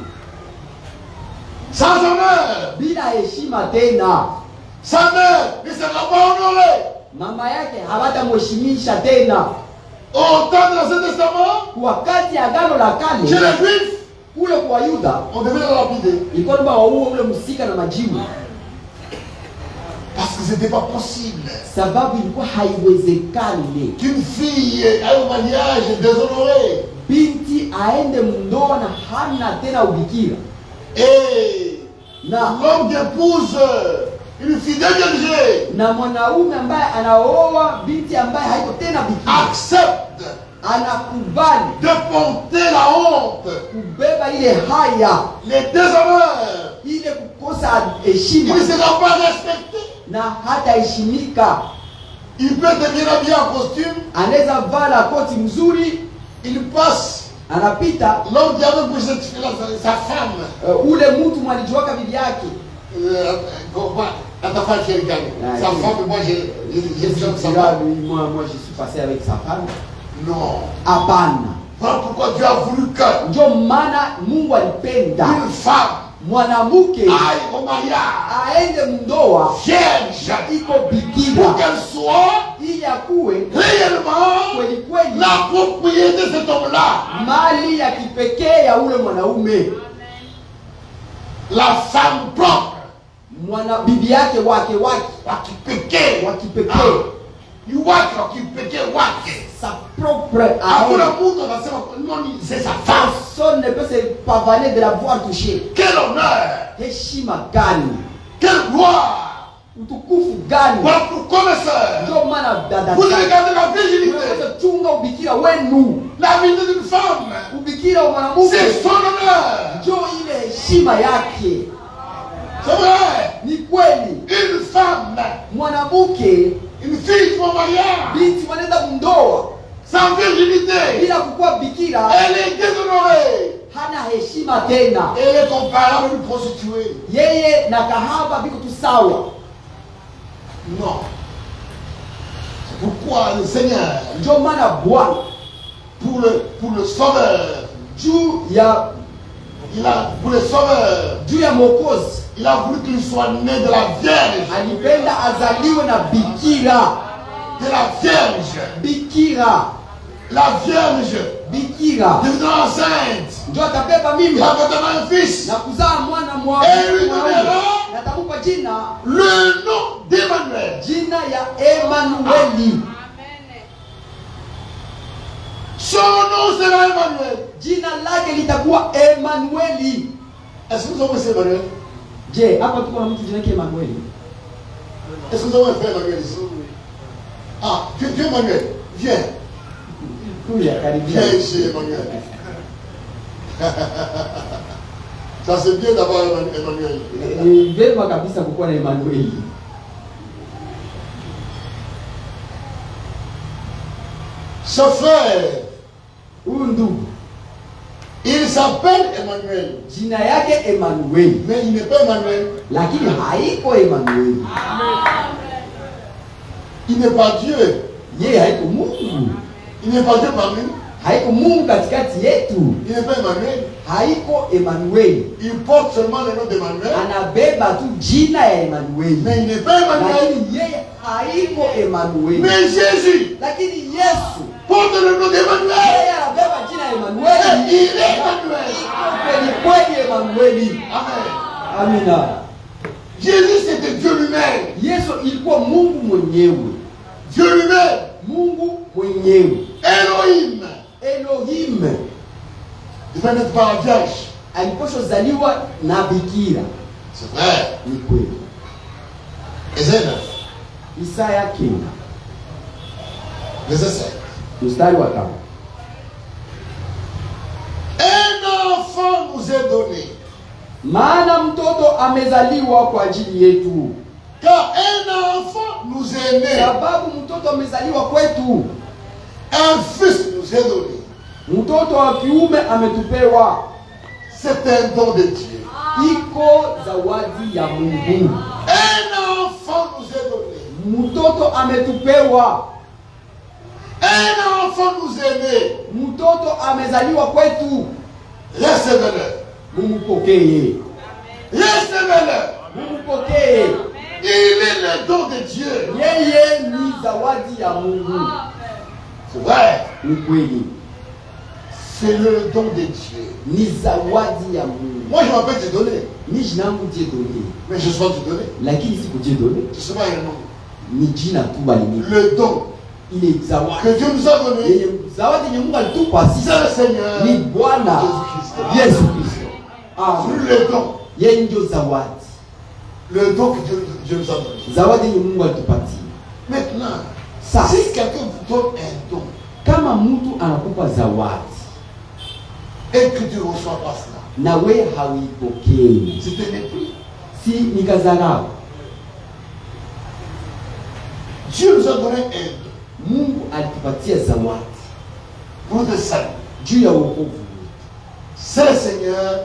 sans honneur, bila heshima tena. sa mère ne sera pas honorée. Mama yake hawatamheshimisha tena. Au temps de l'Ancien Testament, Wakati agano la chez kale les Juifs, kule kwa Yuda on devait le lapider. ilikuwa kwamba waue ule msika na majivu, Parce que ce n'était pas possible sababu ilikuwa haiwezekani qu'une fille ait un mariage déshonoré. binti aende mundoa na hana tena ubikira, Et na l'homme qui épouse une fille déviergée na mwanaume ambaye anaoa binti ambaye haiko tena bikira accepte anakubali de porter la honte, kubeba ile haya, les déshonneurs. ile kukosa Il heshima ne sera pas respecté. na hataheshimika. Il peut devenir habillé en costume. Anaweza vala koti mzuri, Il passe. anapita L'homme qui avait pour cette fille-là, sa femme. ule mtu mwalijuaka bibi yake Quand ta femme qui gagne. Sa femme, moi j'ai besoin de sa femme. moi je suis passé avec sa femme. Non. Hapana. Voilà pourquoi Dieu a voulu que Ndio maana Mungu alipenda une femme mwanamke aille au mariage aende mndoa vierge iko pour bikira, qu'elle soit ili akuwe réellement kweli kweli la propriété de cet homme-là. mali ya kipekee ya ule mwanaume, La femme propre. mwana bibi yake wake Wa kipekee. wa kipekee, Ni wake wa kipekee wake. sa propre Hakuna aile. mtu anasema non, c'est sa femme. Personne ne peut se pavaner de l'avoir touché. Quel honneur. Heshima gani, Quelle gloire. utukufu gani! Voilà pourquoi mes sœurs, Ndio maana dada, vous regardez la virginité. unaweza chunga ubikira wenu. La virginité d'une femme, Ubikira wa mwanamke c'est son honneur. ndio ile heshima yake. C'est vrai. Ni kweli, Une femme, mwanamke une fille qui va mariage, binti wanaenda mndoa sans virginité, bila kukuwa bikira, elle est déshonorée. hana heshima tena. Elle est comparable à une prostituée. Yeye na kahaba biko tu sawa. Non. C'est pourquoi le Seigneur, Ndio maana Bwana pour le Sauveur, juu ya Il a, pour le sauveur, juu ya Mwokozi. il a voulu qu'il soit né de la Vierge. Alipenda azaliwe na bikira. De la Vierge. Bikira. La Vierge. Bikira. Devenant enceinte. Ndio atabeba Il mimba. a un fils. Na kuzaa mwana mwa. Et lui donnera na atamupa jina. Le nom d'Emmanuel. Jina ya Emanueli. Son nom sera Emmanuel. Jina lake litakuwa Emanueli. Est-ce que nous avons Emmanuel? Je, hapa tuko na mtu jina yake Emanueli. Est-ce que nous avons un frère Emmanuel ici? Ah, tu es Emmanuel. Viens. Kuya karibia. Viens ici, Emmanuel. Ça c'est bien d'avoir Emmanuel. Ni vema kabisa kukuwa na Emanueli. Ce frère, Huyu ndugu, il s'appelle Emmanuel. jina yake Emanueli, Mais il n'est pas Emmanuel. lakini haiko Emanueli. Il n'est pas Dieu. Yeye haiko Mungu. Il n'est pas Dieu parmi nous. Haiko Mungu katikati yetu. Il n'est pas Emmanuel. Haiko Emanueli. Il porte seulement le nom d'Emmanuel. Anabeba tu jina ya Emanueli. Mais il n'est pas Emmanuel. Lakini yeye haiko Emanueli. Mais Jésus Lakini Yesu porte le nom d'Emmanuel. yeye anabeba jina ya Et Emanueli. il est Emmanuel. Iko kweli Emanueli. Amen. Amina. Jésus c'était Dieu lui-même. Yesu ilikuwa Mungu mwenyewe. Dieu lui-même. Mungu mwenyewe. Elohim. Elohim. Il va naître par la Vierge. Alipozaliwa na bikira. C'est vrai. Ni kweli. Ésaïe 9. Isaya 9 Verset 5. mstari wa 5. Un enfant nous est donné. Maana mtoto amezaliwa kwa ajili yetu. Car un enfant nous est né. Sababu mtoto amezaliwa kwetu. Un fils nous est donné. Mtoto wa kiume ametupewa. C'est un don de Dieu. Iko zawadi ya Mungu. Un enfant nous est donné. Mtoto ametupewa. Un enfant nous est né. Mtoto amezaliwa kwetu. Recevez-le. Mumupokee. Recevez-le. Mumupokee. Il est le don de Dieu. Yeye ni zawadi ya Mungu. C'est vrai. Ni kweli. C'est le don de Dieu. Ni zawadi ya Mungu. Moi, je m'appelle Dieudonné. Ni jina langu Dieudonné. Mais je suis Dieudonné. Lakini siku Dieudonné Je suis pas un nom. ni jina tu balini. Le don Ile zawadi. que Dieu nous a donné, Yenye zawadi yenye Mungu alitupa c'est sisi le Seigneur. ni Bwana Jésus-Christ. Yesu Kristo. Amen. Le don. Yeye ndio zawadi. Le don que Dieu nous a donné. Zawadi yenye Mungu alitupatia. Maintenant, Sasa si quelqu'un vous donne un don kama mtu anakupa zawadi et que tu ne reçois pas cela, na we hauipokei, c'est un mépris. si ni kazarau. Dieu nous a donné un don Mungu alitupatia zawadi pour notre salut. juu ya wokovu. C'est le Seigneur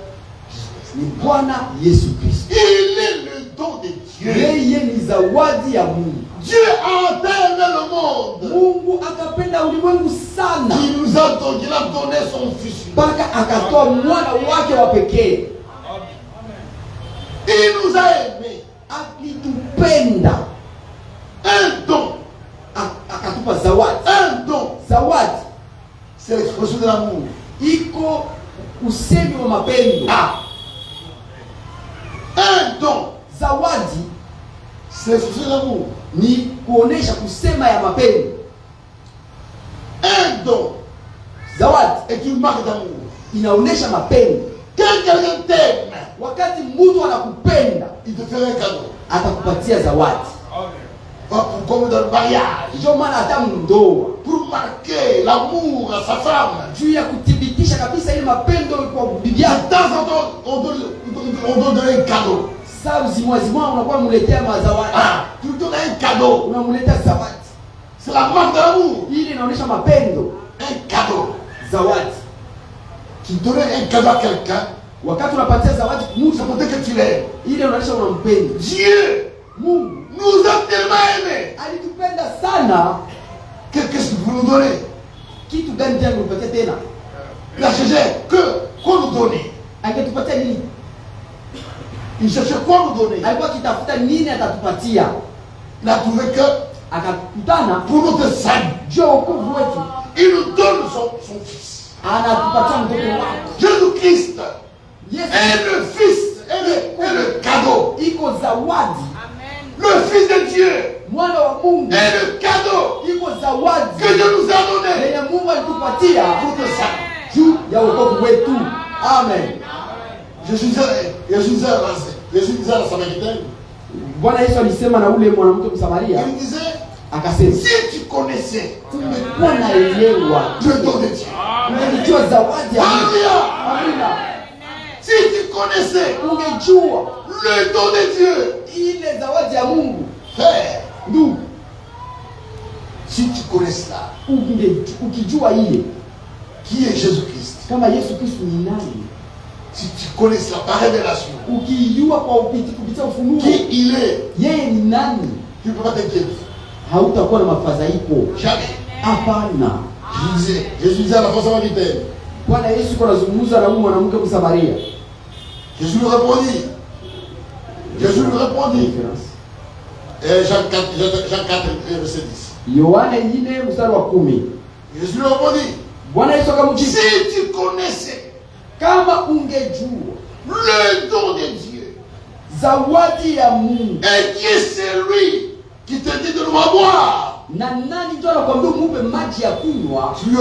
Jésus-Christ. Ni Bwana Yesu Kristo. Il est le don de Dieu. Yeye ni zawadi ya Mungu. Dieu a aimé le monde. Mungu akapenda ulimwengu sana Il nous a donné, il a donné son fils. mpaka akatoa mwana wake wa pekee. Il nous a aimés. Alitupenda Un don. akatupa zawadi. Un don. Zawadi C'est l'expression de l'amour. iko usemi wa mapendo. Ah. Un don. Zawadi C'est l'expression de l'amour. ni kuonesha kusema ya mapendo. Un don Zawadi est une marque d'amour. inaonesha mapendo. Quand quelqu'un t'aime, Wakati mtu anakupenda il te fait un cadeau. atakupatia zawadi. Pas pour comme dans le mariage. Ndio maana hata mndoa Pour marquer l'amour à sa femme. juu ya kuthibitisha kabisa ile mapendo kwa bibi De yako. temps en temps, on doit donner un cadeau. Saa zimwa unakuwa mletea mazawadi. Ah, tu donnes un cadeau. Unamletea zawadi. C'est la marque d'amour. Ile inaonesha mapendo. Un cadeau. Zawadi. Tu donnes un cadeau à quelqu'un, Wakati unapatia zawadi mtu, ça veut dire que tu l'aimes. ile inaonesha unampenda. Dieu Mungu nous a tellement aimés. alitupenda sana. Qu'est-ce que vous nous donnez? Kitu gani tena unapatia tena? Il a cherché qu'on nous donne. angetupatia nini? Il cherchait quoi nous donner. Alikuwa akitafuta nini atatupatia. Il a trouvé que Akakutana pour notre salut, juu ya wokovu wetu il nous donne son fils. anatupatia mtoto wake. Jésus-Christ Yesu est le fils et le cadeau. iko zawadi. Le fils de Dieu Mwana wa Mungu est le cadeau iko zawadi que Dieu nous a donné yenye Mungu alitupatia pour notre salut. juu ya wokovu wetu. Amen. Jésus disait à la Samaritaine, Bwana Yesu alisema na ule mwanamke Msamaria, il disait, akasema si tu connaissais ungekuwa naelewa le don de Dieu. ungejua zawadi ya Mungu. Alléluia. Amina. Si tu connaissais Ungejua le don de Dieu, ile zawadi ya Mungu. frère, Ndugu, si tu connais cela, ukijua ile qui est Jésus-Christ, kama Yesu Kristo ni nani, si tu connais cela par révélation, ukijua kwa kupitia ufunuo qui il est, yeye ni nani, tu ne peux pas t'inquiéter. hautakuwa na mafadhaiko. Jamais. Hapana. Jésus disait à la femme samaritaine, Bwana Yesu kwa nazungumza na huyu mwanamke Msamaria. Jésus lui répondit. Jésus lui répondit. Jean 4, verset 10. Yohana 4 mstari wa 10. Jésus lui répondit. Bwana Yesu akamjibu, Si tu connaissais kama ungejua le don de Dieu, zawadi ya Mungu, et qui est celui qui te dit de nous boire, na nani ndio anakuambia umupe maji ya kunywa, tu lui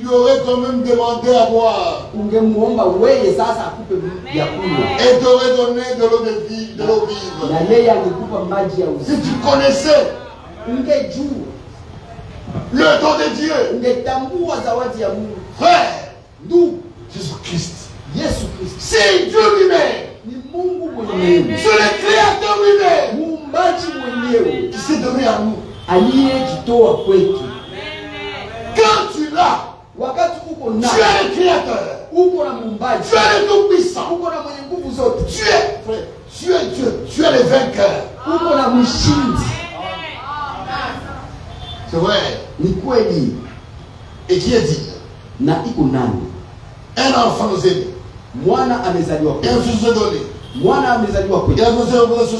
aurais toi-même demandé à boire ungemuomba wewe sasa akupe ya kunywa, et t'aurais donné de l'eau de vie, de l'eau vive. na yeye angekupa maji ya Si uzima. tu connaissais Ungejua, le don de Dieu, ungetambua zawadi ya Mungu. frère, Ndugu, Jésus-Christ, Yesu Kristo c'est Dieu lui-même, ni Mungu mwenyewe, c'est le Créateur lui-même muumbaji mwenyewe qui s'est donné à nous. aliyejitoa kwetu. Quand tu l'as, Wakati uko tu na es le Créateur, uko na muumbaji, tu es le Tout-Puissant, uko na mwenye nguvu zote, tu es, frère, tu es Dieu, tu es le vainqueur. uko na mshindi. C'est vrai. Ni kweli. Et qui est dit, Na iko nani? un enfant nous est né, Mwana amezaliwa et un kwetu, fils nous est donné. mwana amezaliwa Il kwetu, a donné reposé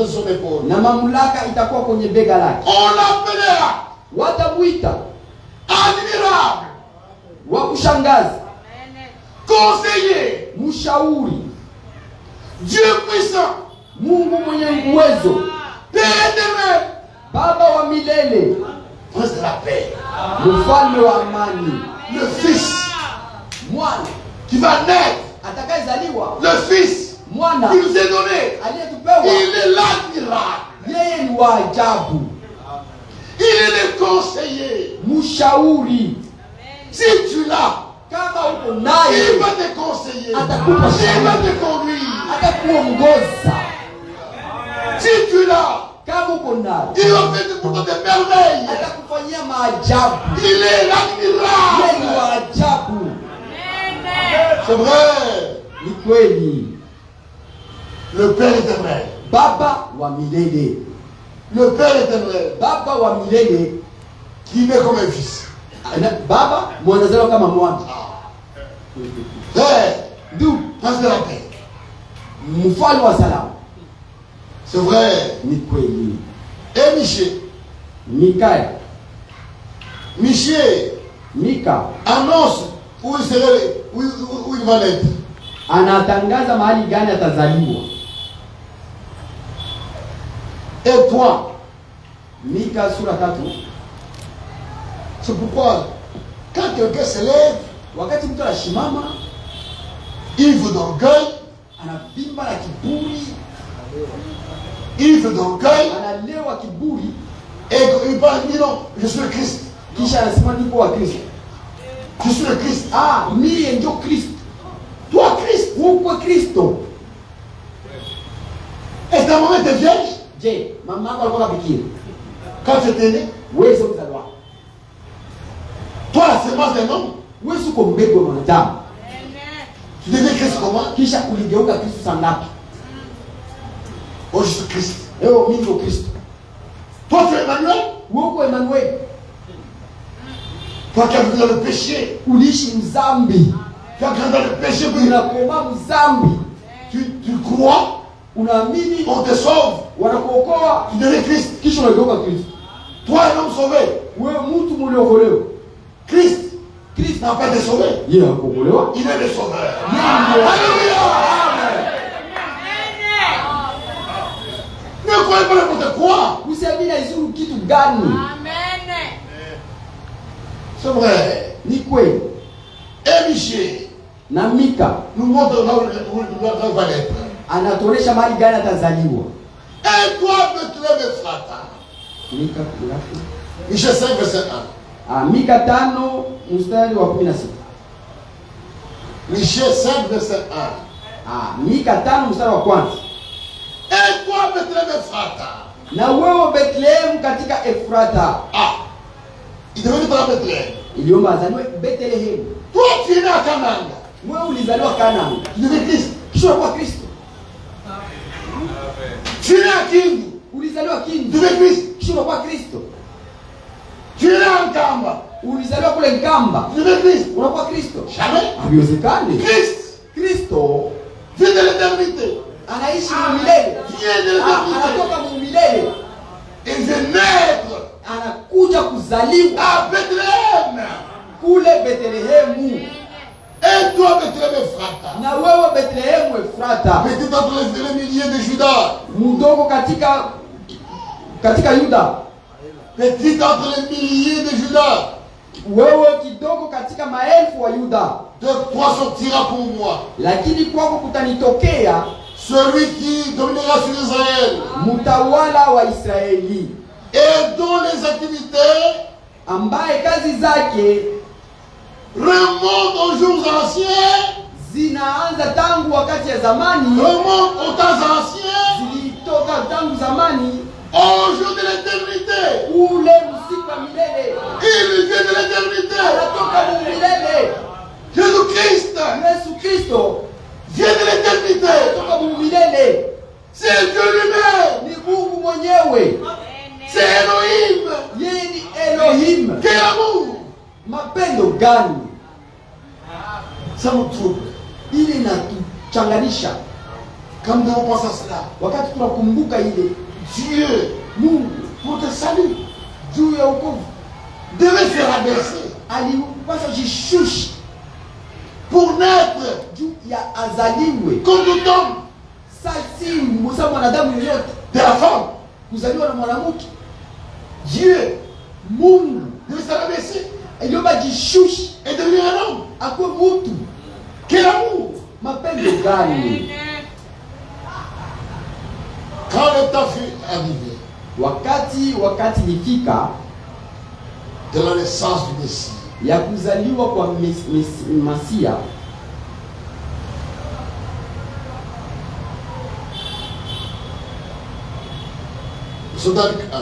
sur son épaule. na mamlaka itakuwa kwenye bega lake. On l'appellera Watamwita admirable, wa kushangaza, conseiller, mshauri, Dieu puissant, Mungu mwenye uwezo, Père éternel, Baba wa milele, Prince de la paix, mfalme wa amani. le Fils Mwana qui va naître, atakayezaliwa, le Fils mwana qui nous est donné, aliyetupewa, il est l'admirable, yeye ni wa ajabu, il est le conseiller. mshauri. Si tu l'as, Kama uko il naye va te conseiller, atakupa il va shauri, te conduire. atakuongoza. Si tu l'as, Kama uko naye il va faire pour toi des merveilles. atakufanyia maajabu. Il est Yeye ni l'admirable. wa ajabu. C'est vrai. Ni kweli. Le Père éternel. Baba wa milele, Le Père éternel Baba wa milele, qui naît comme un fils. Baba mwanazaliwa kama mwana. Frère, Ndugu, Prince de la paix. mfalme wa salama. C'est vrai. Ni kweli. Et Michée. Mika Annonce où il serait, où il va naître. anatangaza mahali gani atazaliwa. Et toi, Mika sura 3. c'est pourquoi quand quelqu'un se lève, Wakati mtu anashimama, ivre d'orgueil, anavimba na kiburi, ivre d'orgueil, analewa kiburi, et il parle, il dit non, je suis le Christ. kisha anasema niko wa Kristo. Je suis le Christ. Ah, mimi ndio Kristo. Toi, Christ. Uko Kristo. Est-ce qu'à un moment tu es vierge? Je, mama yako alikuwa bikira. Quand tu étais né, Wewe sio mzaliwa. toi, la semence d'un homme, Wewe sio mbegu ya mwanadamu. tu deviens Christ comment? Kisha uligeuka Kristo saa ngapi? Oh, je suis Christ. Leo mimi ndio Kristo. Toi, tu es Emmanuel. Wewe uko Emmanuel. Toi qui as vécu dans le péché, Uliishi mzambi. Tu as grandi dans le péché. Unakoma mzambi. Tu crois. Unaamini. On te sauve. Wanakuokoa. Tu deviens Christ. Kisha unageuka Kristo. Toi, un homme sauvé. Wewe mtu mliokolewa. Christ n'a pas été sauvé. Yeye hakuokolewa. Il est le sauveur. Alléluia. Ne croyez pas n'importe quoi. Usiamini aizuru kitu gani? Amen. C'est vrai. Ni kweli. Et Michée Na Mika nous montre là où va être. anatuonesha mahali gani atazaliwa. Et toi, Bethléem Ephrata. Mika ngapi? Michée 5, verset 1. Mika 5 mstari wa 16. Michée 5, verset 1. Mika 5 mstari wa kwanza. Et toi, Bethléem Ephrata. Na wewe Bethlehem katika Efrata. Il devait être à Bethléem. Iliomba azaliwe Bethlehem. Toi, tu es né à Canaan. Wewe ulizaliwa Kanaan. Tu devais Christ. Kisha kwa Kristo. Tu es né à Kindu. Ulizaliwa Tu Kindu. devais Christ. Kisha kwa Kristo. Tu es né à Nkamba. Ulizaliwa kule Nkamba. Tu devais Christ. Unakuwa Kristo. Jamais. Haviwezekani. Christ Kristo vient de l'éternité. anaishi milele. Vient de l'éternité. Anatoka milele. Il vient naître Anakuja kuzaliwa à Bethléem. kule Bethlehemu. Et toi, Bethléem Ephrata. Na wewe Bethlehemu Efrata. Petit entre les milliers de Judas. Mdogo katika Yuda. Petit entre les milliers de Judas. Wewe kidogo katika maelfu wa Yuda. De toi sortira pour moi Lakini kwako kutanitokea celui qui dominera sur Israël mtawala wa Israeli, et dont les activités ambaye kazi zake remontent aux jours anciens, zinaanza tangu wakati ya zamani, remontent aux temps anciens, zilitoka tangu zamani, aux jours de l'éternité. ule msiku wa milele. Il vient de l'éternité. Anatoka milele. Jésus-Christ Yesu Kristo vient de l'éternité. anatoka milele. C'est Dieu lui-même. Ni Mungu mwenyewe. C'est Elohim. Yeye ni Elohim. Quel amour. Mapendo gani! Ça nous trouble. Ile inatuchanganisha. Quand nous pensons à cela, Wakati tunakumbuka ile Dieu, Mungu pour te saluer, juu ya wokovu devait se rabaisser alipaswa jishusha pour naître juu ya azaliwe. comme tout homme Sasi musa mwanadamu yoyote de la femme. kuzaliwa na mwanamke. Dieu Mungu devait se rabaisser aliomba jishusha et devenir un homme. akuwe mtu. Quel amour. Mapendo gani! Quand le temps fut arrivé Wakati ilifika de la naissance du Messie, ya kuzaliwa kwa Masia, nous sommes dans Luc 1.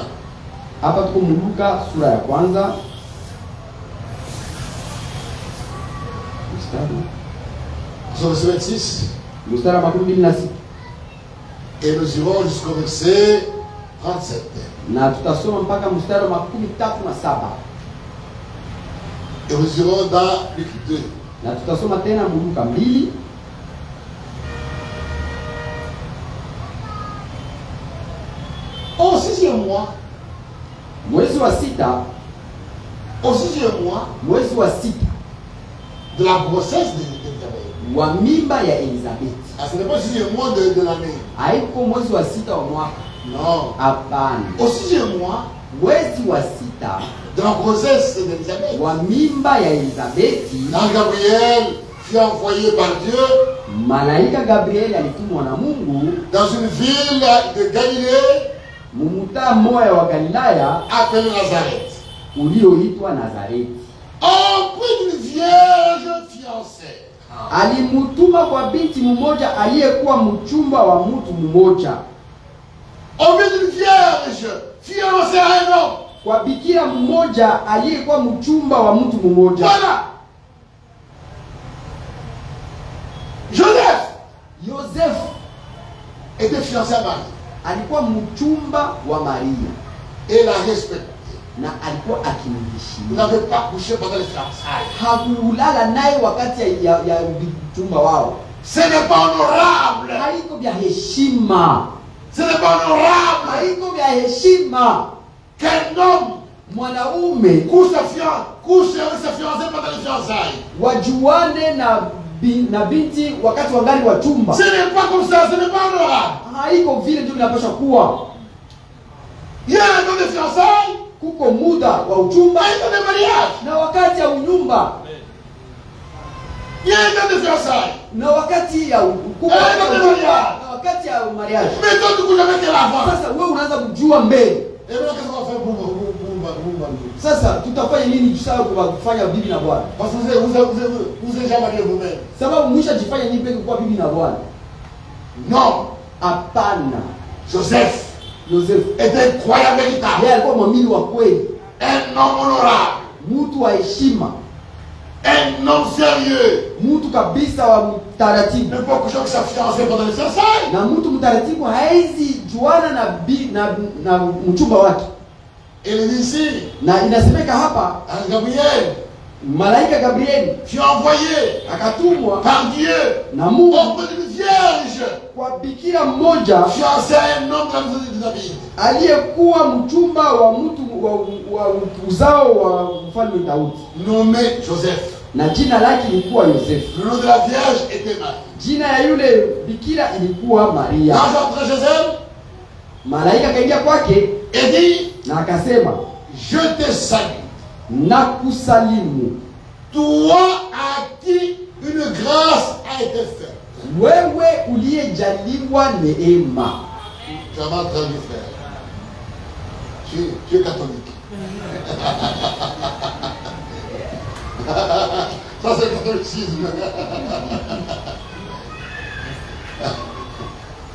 hapa tuko Luka sura ya kwanza Nous sommes au verset 26 mstari wa 26 et nous irons jusqu'au verset 37. na tutasoma mpaka mstari wa 37 Et nous irons dans Luc 2. na tutasoma tena Luka 2. Au 6e mois, Mwezi wa sita, au 6e mois mwezi wa sita de la grossesse d'Élisabeth. wa mimba ya Elizabeth. Ah, ce n'est pas le 6e mois de l'année. Haiko mwezi wa sita wa mwaka, Non. hapana. Au 6e mois Mwezi wa sita de la grossesse d'Élisabeth, wa mimba ya Elizabeti, l'ange Gabriel fut envoyé par Dieu malaika Gabriel alitumwa na Mungu dans une ville de Galilée mumutaa moya wa Galilaya appelée Nazareth, ulioitwa Nazareti. auprès d'une vierge fiancée. Alimutuma kwa binti mmoja aliyekuwa mchumba wa mtu mmoja. Auprès d'une vierge fiancée à un homme. Kwa bikira mmoja aliyekuwa mchumba wa mtu mmoja. Voilà. Joseph Joseph était fiancé à Marie. alikuwa mchumba wa Maria. Et l'a respecté. na alikuwa Vous akimheshimu. n'avez pas couché pendant les fiançailles. Hakulala naye wakati ya uchumba wao. Ce n'est pas honorable. Haiko vya heshima. Ce n'est pas honorable Haiko vya heshima. qu'un homme Mwanaume couche avec sa fiancée pendant les fiançailles. wajuane na binti wakati wangali wachumba. Ce n'est pas comme ça, ce n'est pas honorable. Haiko vile ndio inapaswa kuwa. Il y a un temps de fiançailles, Kuko muda wa uchumba un temps de mariage. na wakati ya unyumba. Il y a un temps de fiançailles. Na wakati ya kuko na wakati ya mariage. Mais toi, tu couches avec elle avant. Sasa wewe unaanza kujua mbele. Et maintenant, qu'est-ce qu'on va faire pour Sasa tutafanya nini tusao kwa kufanya bibi na bwana? Parce que vous êtes jamais marié vous-même. Sababu mshajifanya nini peke kwa bibi na bwana? Non. Hapana. Joseph Joseph était un croyant véritable. yeye alikuwa mwamini wa kweli, Un homme honorable. mtu wa heshima, Un homme sérieux. mtu kabisa wa mtaratibu. Ne pas coucher avec sa fiancée pendant les fiançailles. Na mtu mtaratibu haezi juana na mchumba wake. Il est ici, Na inasemeka hapa à Gabriel, malaika Gabrieli tu es envoyé akatumwa par Dieu na Mungu auprès d'une vierge, kwa bikira mmoja fiancé à un homme de la maison de David. aliyekuwa mchumba wa mtu wa uzao wa mfalme Daudi, Nommé Joseph. na jina lake lilikuwa Yosefu. Le nom de la vierge était Marie. Jina ya yule bikira ilikuwa Maria. Quand j'entrais chez elle, Malaika akaingia kwake et dit, na akasema, je te salue, nakusalimu toi à qui une grâce a été faite. wewe uliyejaliwa neema. Tu as mal traduit, frère. Tu es catholique. Ça, c'est le catholicisme.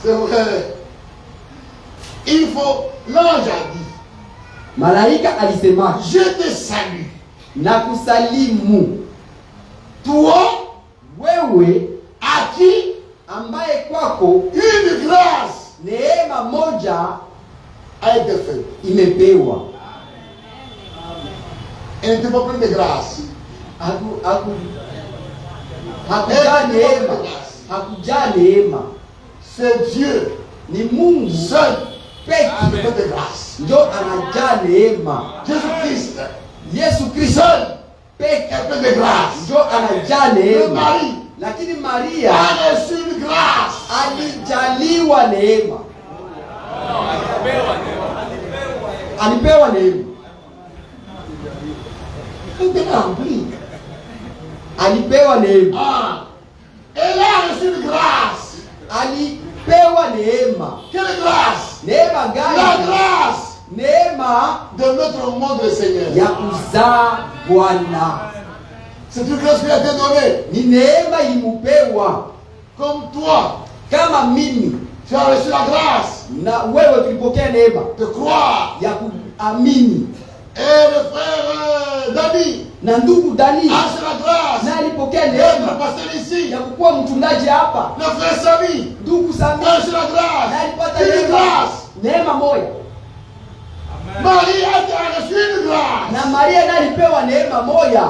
C'est vrai. Il faut, l'ange a dit, Malaika alisema, je te salue, nakusalimu toi wewe à qui ambaye kwako une grâce neema moja a été faite. imepewa. Elle n'était pas pleine de grâce. Hakujaa neema, hakujaa neema. C'est Dieu Ni Mungu seul qui pekee fait de grâce. ndio anajaa neema. Jésus-Christ Yesu Kristo seul pekee est plein de grâce. ndio anajaa Le neema. mari Lakini Maria a reçu une grâce. alijaliwa neema, alipewa neema, Elle était remplie. alipewa neema, Ah. Elle a reçu une grâce. alipewa neema. Quelle grâce? Neema La gani? grâce Neema de notre monde le Seigneur. ya kuzaa Bwana. C'est une grâce qui a été donnée. Ni neema ilimupewa. Comme toi, Kama mimi tu as reçu la grâce na wewe tulipokea neema de croire. ya kuamini, Et le frère David na ndugu Dani a reçu la grâce na alipokea d'être neema pasteur ici. ya kukuwa mchungaji hapa. Le frère Sami Ndugu Sami a reçu la na grâce. alipata Une neema, grâce. neema moja, Marie a reçu une grâce. na Maria naye alipewa neema moja.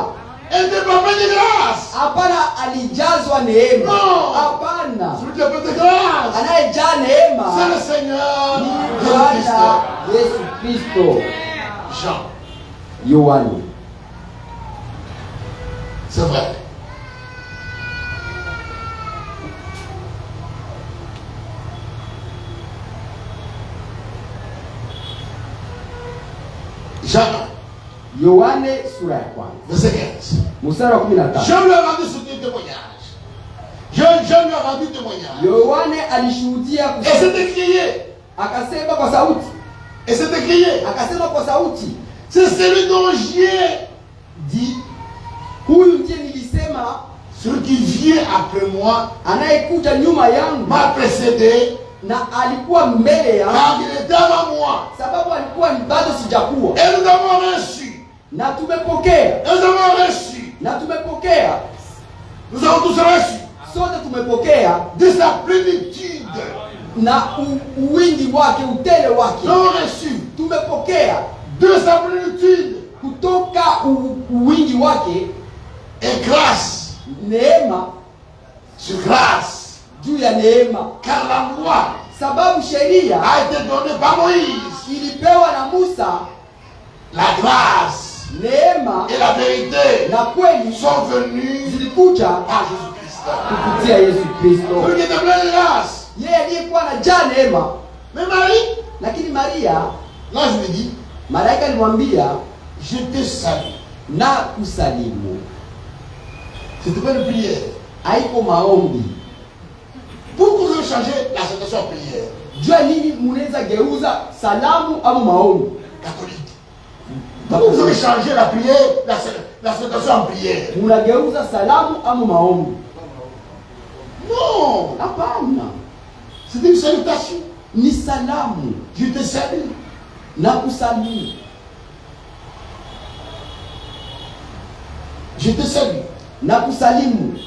Elle n'est pas pleine de grâce. Hapana, alijazwa neema. No. Hapana, Celui qui a plein de grâce, anayejaa c'est neema le Seigneur ni Jésus-Christ. Bwana Yesu Kristo. Jean. Yohani. C'est vrai. Jean, Yohane sura ya kwanza verset 15. mstari wa 15. Je lui ai rendu ce témoignage. Je lui ai rendu témoignage. Yohane alishuhudia Et kusema, c'est écrié. akasema kwa sauti, Et c'est écrié. akasema kwa sauti, C'est celui dont j'ai dit. huyu ndiye nilisema, Celui qui vient après moi anayekuja nyuma yangu, m'a précédé. na alikuwa mbele yangu, Car il était avant moi. sababu alikuwa bado sijakuwa. Et nous avons reçu. Na tumepokea, Nous avons reçu. na tumepokea, Nous avons tous reçu. sote tumepokea De sa plénitude. na uwingi wake, utele Nous wake. avons reçu. Tumepokea de sa plénitude kutoka uwingi wake, et grâce neema sur grâce. juu ya neema. Car la loi Sababu sheria a été donnée par Moïse. ilipewa na Musa, La grâce neema et la vérité na kweli sont venues zilikuja par Jésus-Christ. kupitia Yesu Kristo. Celui qui était plein de grâce. Yeye aliyekuwa na jaa neema. Mais Marie, Lakini Maria, l'ange lui dit, malaika alimwambia, je te salue. na kusalimu. C'était pas une prière. Haiko maombi. Pourquoi vous changer la salutation en prière? Jua nini munaweza geuza salamu au maombi? Catholique. Pourquoi vous avez changé la prière, la salutation en prière? Munageuza salamu au maombi? Non. Hapana. C'est une salutation. Ni salamu. Je te salue. Na kusalimu. Je te salue. Na kusalimu.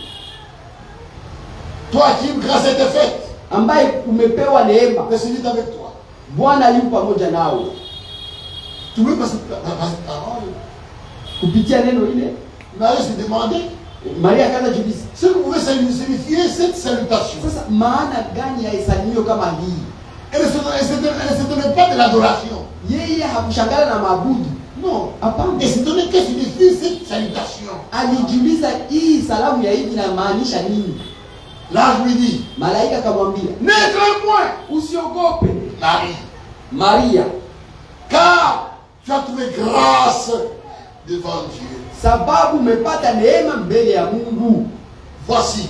Toi à qui une grâce a été faite, Ambaye umepewa neema. le Seigneur est avec toi. Bwana yu pamoja nawe. Tu veux passer par cette parole? Kupitia neno ile, Marie se demandait, Maria akaanza jiuliza, ce que vous pouvez signifier cette salutation. sasa maana gani ya isalimio kama hii? Elle ne s'étonnait pas de l'adoration. Yeye hakushangana na maabudu. Non. Hapana. Elle s'étonnait qu'est-ce que signifie cette salutation. Alijiuliza hii salamu ya hivi inamaanisha nini? L'ange lui dit, Malaika akamwambia, ne crains point, usiogope Marie, Maria, car tu as trouvé grâce devant Dieu. sababu umepata neema mbele ya Mungu. Voici,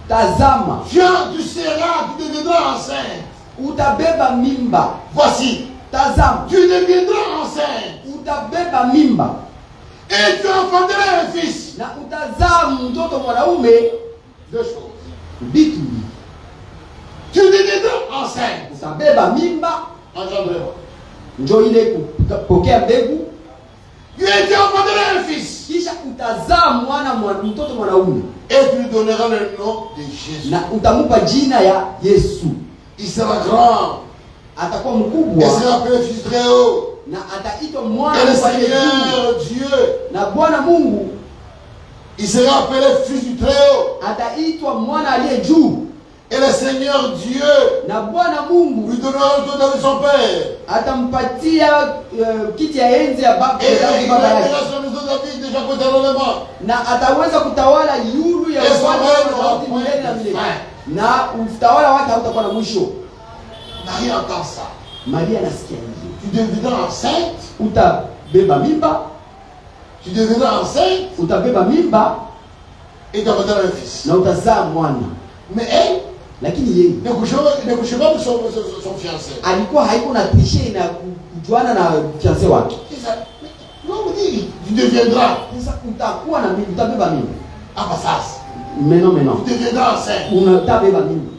Tazama, tu seras, tu deviendras enceinte. utabeba mimba. Voici, Tazama, tu deviendras enceinte. utabeba mimba Et tu enfanteras un fils. na utazaa mtoto mwanaume. Deux choses. Vitu hivi, Tu deviendras enceinte. utabeba mimba, Engendrement. njo ile kupokea mbegu, Et tu enfanteras un fils. kisha utazaa mtoto mwanaume Et tu lui donneras le nom de Jésus. na utamupa jina ya Yesu. Il sera grand. Atakuwa Il mkubwa sera appelé fils très haut. na ataitwa Et mwana le wa aliye juu. Seigneur Dieu, Na Bwana Mungu il sera appelé fils du très haut. ataitwa mwana aliye juu. Et le Seigneur Dieu Na Bwana Mungu lui donnera le trône de son père. atampatia kiti ya enzi ya baba Et il baba yake, réglera sur la maison de David déjà éternellement. na ataweza kutawala yulu ya Yesu ufalme Bwana wa Daudi milele na milele, na utawala wake hautakuwa na mwisho. Marie entend ça. Maria anasikia hivi, Tu deviendras enceinte. utabeba mimba, Tu deviendras enceinte utabeba mimba et tu auras un fils. na utazaa mwana. Mais elle Lakini yeye ne couche pas avec son fiancé. alikuwa haiko na triche na kujuana na fiancé wake. C'est ça. Non, on dit, tu deviendras. Sasa utakuwa na mimba, utabeba mimba. Ah, bah ça. Meno Tu deviendras enceinte. utabeba mimba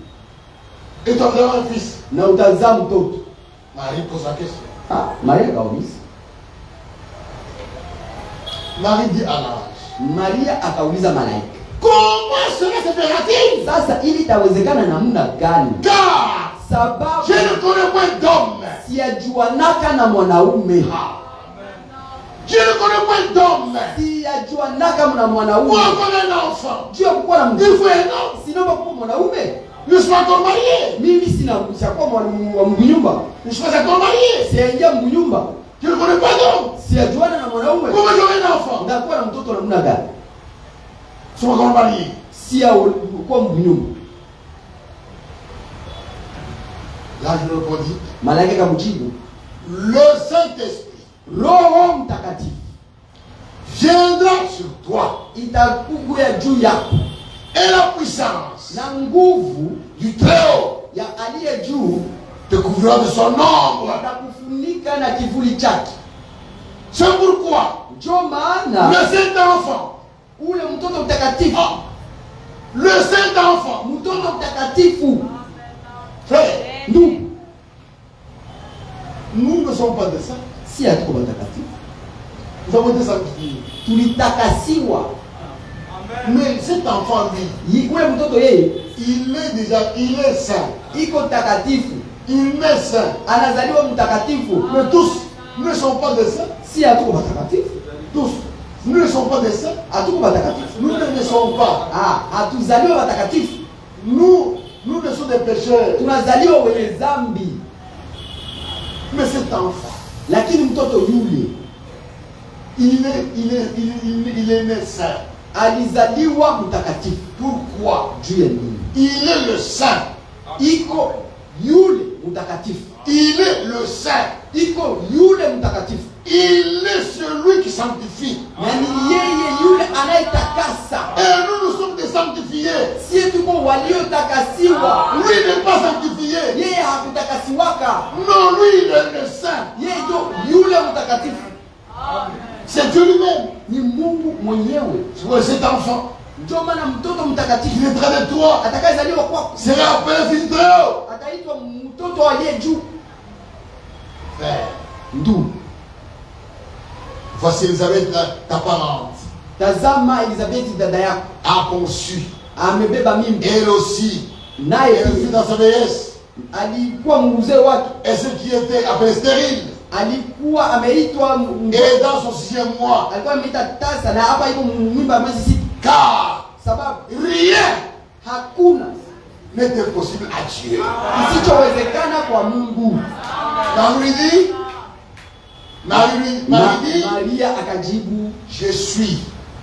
Et tu auras un fils. na utazaa mtoto. Marie pose la question. Maria akauliza. Marie dit à l'ange, Maria akauliza malaika, comment cela se fera-t-il? sasa ili itawezekana namna gani? Car Sababu je ne connais point d'homme. siyajuanaka na mwanaume. Je ne connais point d'homme. Siyajuanaka na Pour mwanaume. avoir un enfant, Juu ya kukuwa na il mtoto, faut un homme. sinomba kuwa mwanaume. Ne sois pas marié. Mimi siyakuwa wa mnyumba, Ne sois pas marié. siyaingia mnyumba, Je ne connais pas d'homme. siyajuana na mwanaume. Comment j'aurai un enfant? Ndakuwa na mtoto namna gani? Sois pas marié. Siyakuwa mnyumba. Là, je répondis, Malaika kamjibu, le Saint-Esprit Roho Mtakatifu viendra sur toi. itakuja juu yako Et la puissance na nguvu du Très-Haut ya aliye juu te couvrira de son ombre. itakufunika na kivuli chake. C'est pourquoi Ndio maana le Saint-Enfant, ule mtoto mtakatifu, le Saint-Enfant, mtoto mtakatifu, frère, ndugu, nous ne sommes pas de ça. si hatuko watakatifu, Nous avons été sanctifiés. tulitakasiwa. Mais cet enfant, lui, Ule mtoto yeye il est saint. iko takatifu, Il est saint. anazaliwa mtakatifu. Mais tous ne sont pas de ça. Si hatuko watakatifu, Tous. Nous ne sommes pas des saints. hatuko watakatifu. Nous ne le sommes pas. Hatuzaliwa watakatifu. Nous ne sommes des pécheurs. Tunazaliwa wenye dhambi. Mais cet enfant, Lakini mtoto yule il est né saint. alizaliwa mtakatifu. Pourquoi? Juu ya nini? Il est le saint. Iko yule mtakatifu. Il est le saint. Iko yule mtakatifu. Il est celui qui sanctifie. Na ni yeye yule anayetakasa. Et nous sommes des sanctifiés. Si tuko waliotakasiwa. Lui n'est pas sanctifié. Yeye hakutakasiwaka. Non, lui il est le saint. Yeye ndio yule mtakatifu. C'est Dieu lui-même. Ni Mungu mwenyewe. Tu vois cet enfant, Ndio maana mtoto mtakatifu il est près de toi. atakayezaliwa kwako Sera appelé fils de Dieu. ataitwa mtoto aliye juu. Frère, Ndugu, voici Elisabeth, ta parente, tazama Elizabeth dada yako a conçu. amebeba mimba, Elle aussi, naye elle fut dans sa vieillesse. alikuwa mzee wake, Et ce qui était appelé stérile. alikuwa ameitwa Et dans son 6e mois. alikuwa ameita tasa, na hapa iko mimba mwezi sita, Car sababu rien hakuna n'était possible à Dieu. kisichowezekana kwa Mungu. Marie dit, Marie dit, Maria akajibu, je suis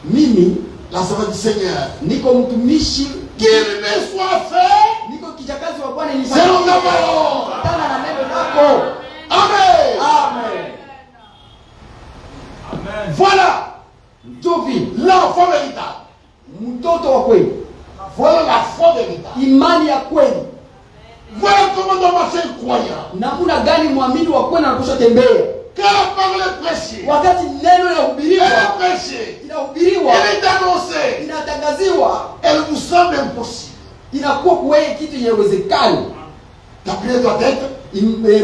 mimi la servante du Seigneur. niko mtumishi, Qu'il me soit fait niko kijakazi wa Bwana, selon ta parole. kufuatana na neno lako. Amen. Amen. Voilà Mtuvi, l'enfant véritable. mtoto wa kweli, Voilà la foi véritable. imani ya kweli. Voilà comment doit marcher un croyant. Namna gani mwamini wa kweli anapaswa tembea? Quand la parole est prêchée, Wakati neno elle linahubiriwa, est prêchée, inahubiriwa, elle est annoncée, inatangaziwa, elle vous semble impossible. inakuwa kuweye kitu inawezekana. Ta prière doit être,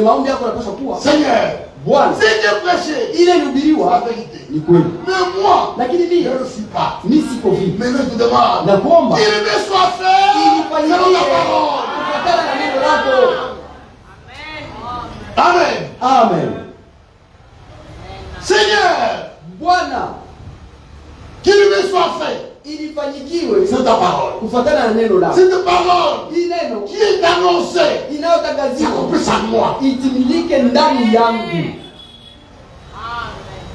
Maombi yako yanapaswa kuwa, Seigneur, Bwana, si tu es prêché, ile c'est la ilihubiriwa vérité. ni kweli, Mais moi, lakini je mimi ne le suis pas. siko vipi. Mais je te demande, Na kuomba qu'il me soit fait ilifanyike selon ta parole. kufuatana na neno lako. Amen. Amen. Seigneur, Bwana, qu'il me soit fait ilifanyikiwe selon ta parole. kufuatana na neno lako. Cette parole Hii neno qui est annoncée inayotangaziwa s'accomplisse en moi. itimilike ndani yangu.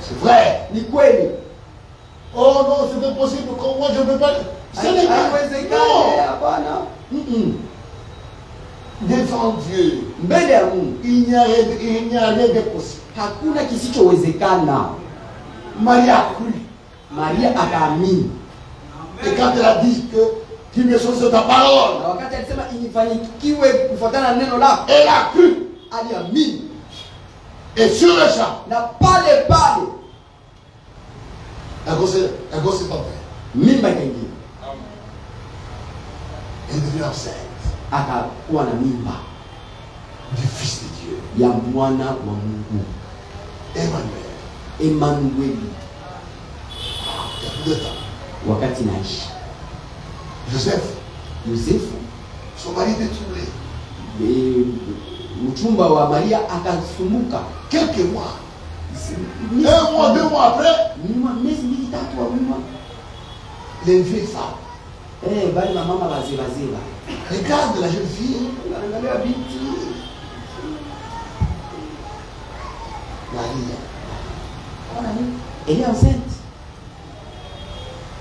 C'est vrai. Ni kweli. Oh non, c'est impossible. Comme moi, je ne peux pas. Ce n'est pas. Haiwezekani, Non. hapana. Devant Dieu, Mbele ya Mungu il n'y a rien d'impossible. hakuna kisichowezekana. Marie a cru. Maria akaamini, Et quand elle a dit que tu me sois sur ta parole, na wakati alisema inifanyikiwe kufuatana na neno lako, elle a cru. aliamini, Et sur le champ, na pale pale la grosse est tombée. mimba ikaingia, Elle est devenue enceinte akakuwa na mimba du Fils de Dieu. ya mwana wa Mungu, Emmanuel. Emmanuel. Il y a plus de temps. Wakati naishi Joseph, Yosefu, son mari était troublé. mchumba wa Maria akasumbuka. Quelques mois. 1 mois, 2 mois après, miezi mbili tatu wa nyuma, les vieilles femmes bali na mama wazee wazee regardent la jeune fille. wanaangalia binti Marie. ona nini, elle est enceinte.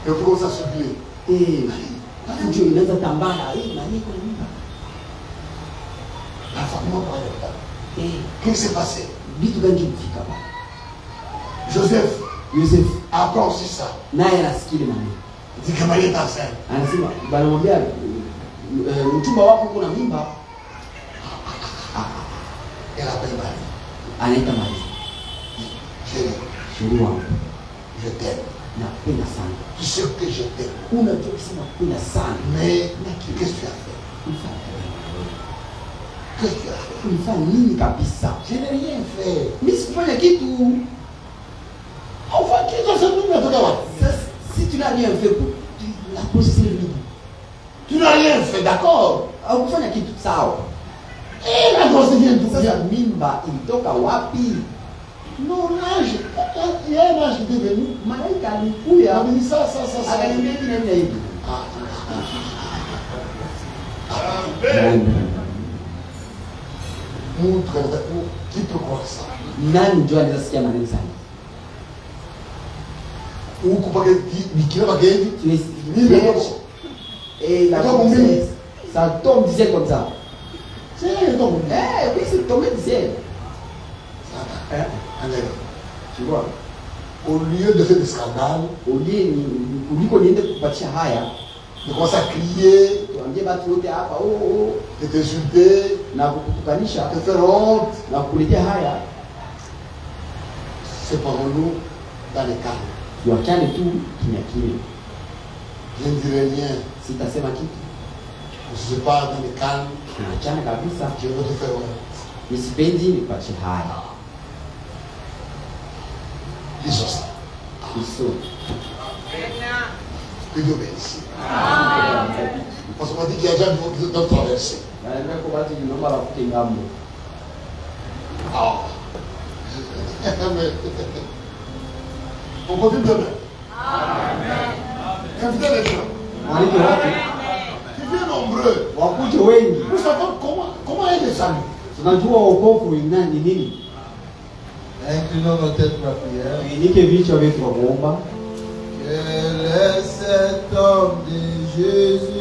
Et on commence à souffler. Fujo inaanza tambana, Maria iko na mimba. La femme m'a parlé de ça. Qu'est-ce qui s'est passé? Vitu gani vilifika hapa? Joseph Yosef a encore aussi ça. naye anasikia maneno, Il dit que Marie est enceinte. anasema banamwambia mchumba wako uko na mimba. Elle appelle Marie. Anaita Maria, Chérie, sheri wangu, je t'aime. napenda sana. Tu sais que je t'aime. Unajua kusema napenda sana, Mais qu'est-ce que tu as fait? Qu'est-ce que tu as fait? ulifanya nini kabisa? Je n'ai rien fait. Mimi sikufanya kitu. Enfin, qui est ce nous maintenant? Si tu n'as rien fait, la procédure est libre. Tu n'as rien fait, d'accord? Haukufanya kitu sawa. Et la grosse vient d'où? Sasa mimba ilitoka wapi? Non, l'ange, il y a un ange qui est venu. Malaika Il alikuya a dit ça. akaniambia hivi na hivi na hivi. Qui peut croire ça? Nani ndio anaweza sikia maneno sana? Ou qu'il va gagner. Tu es vierge et la grossesse, ça tombe du ciel comme ça. C'est un tombe. Oui, c'est tombé du ciel. Tu vois? Au lieu de faire des scandales, kuliko niende kupatia haya, de commencer à crier, tuambie watu wote hapa de t'insulter, na kukutukanisha de faire honte, na kukuletea haya, séparons-nous dans les calmes. tuachane tu kimya kimya. Je ne dirai rien. Sitasema kitu, Je ne suis pas dans les calmes. tuachane kabisa. Je veux te faire honte. Nisipendi nikupatie haya. Disons ça. Iso. Que Dieu bénisse. Parce qu'on dit qu'il y a déjà d'autres traversées. Naenda kwa watu niomba wafike ngambo. On continue demain. Amen. Invitez les gens. Maalike watu Qui viennent nombreux. wakuje wengi. Pour savoir comment est le salut. Tunajua wokovu ni nini. Inclinons nos têtes pour la prière. Tuinike vichwa vyetu kwa kuomba. Quel est cet homme de Jésus?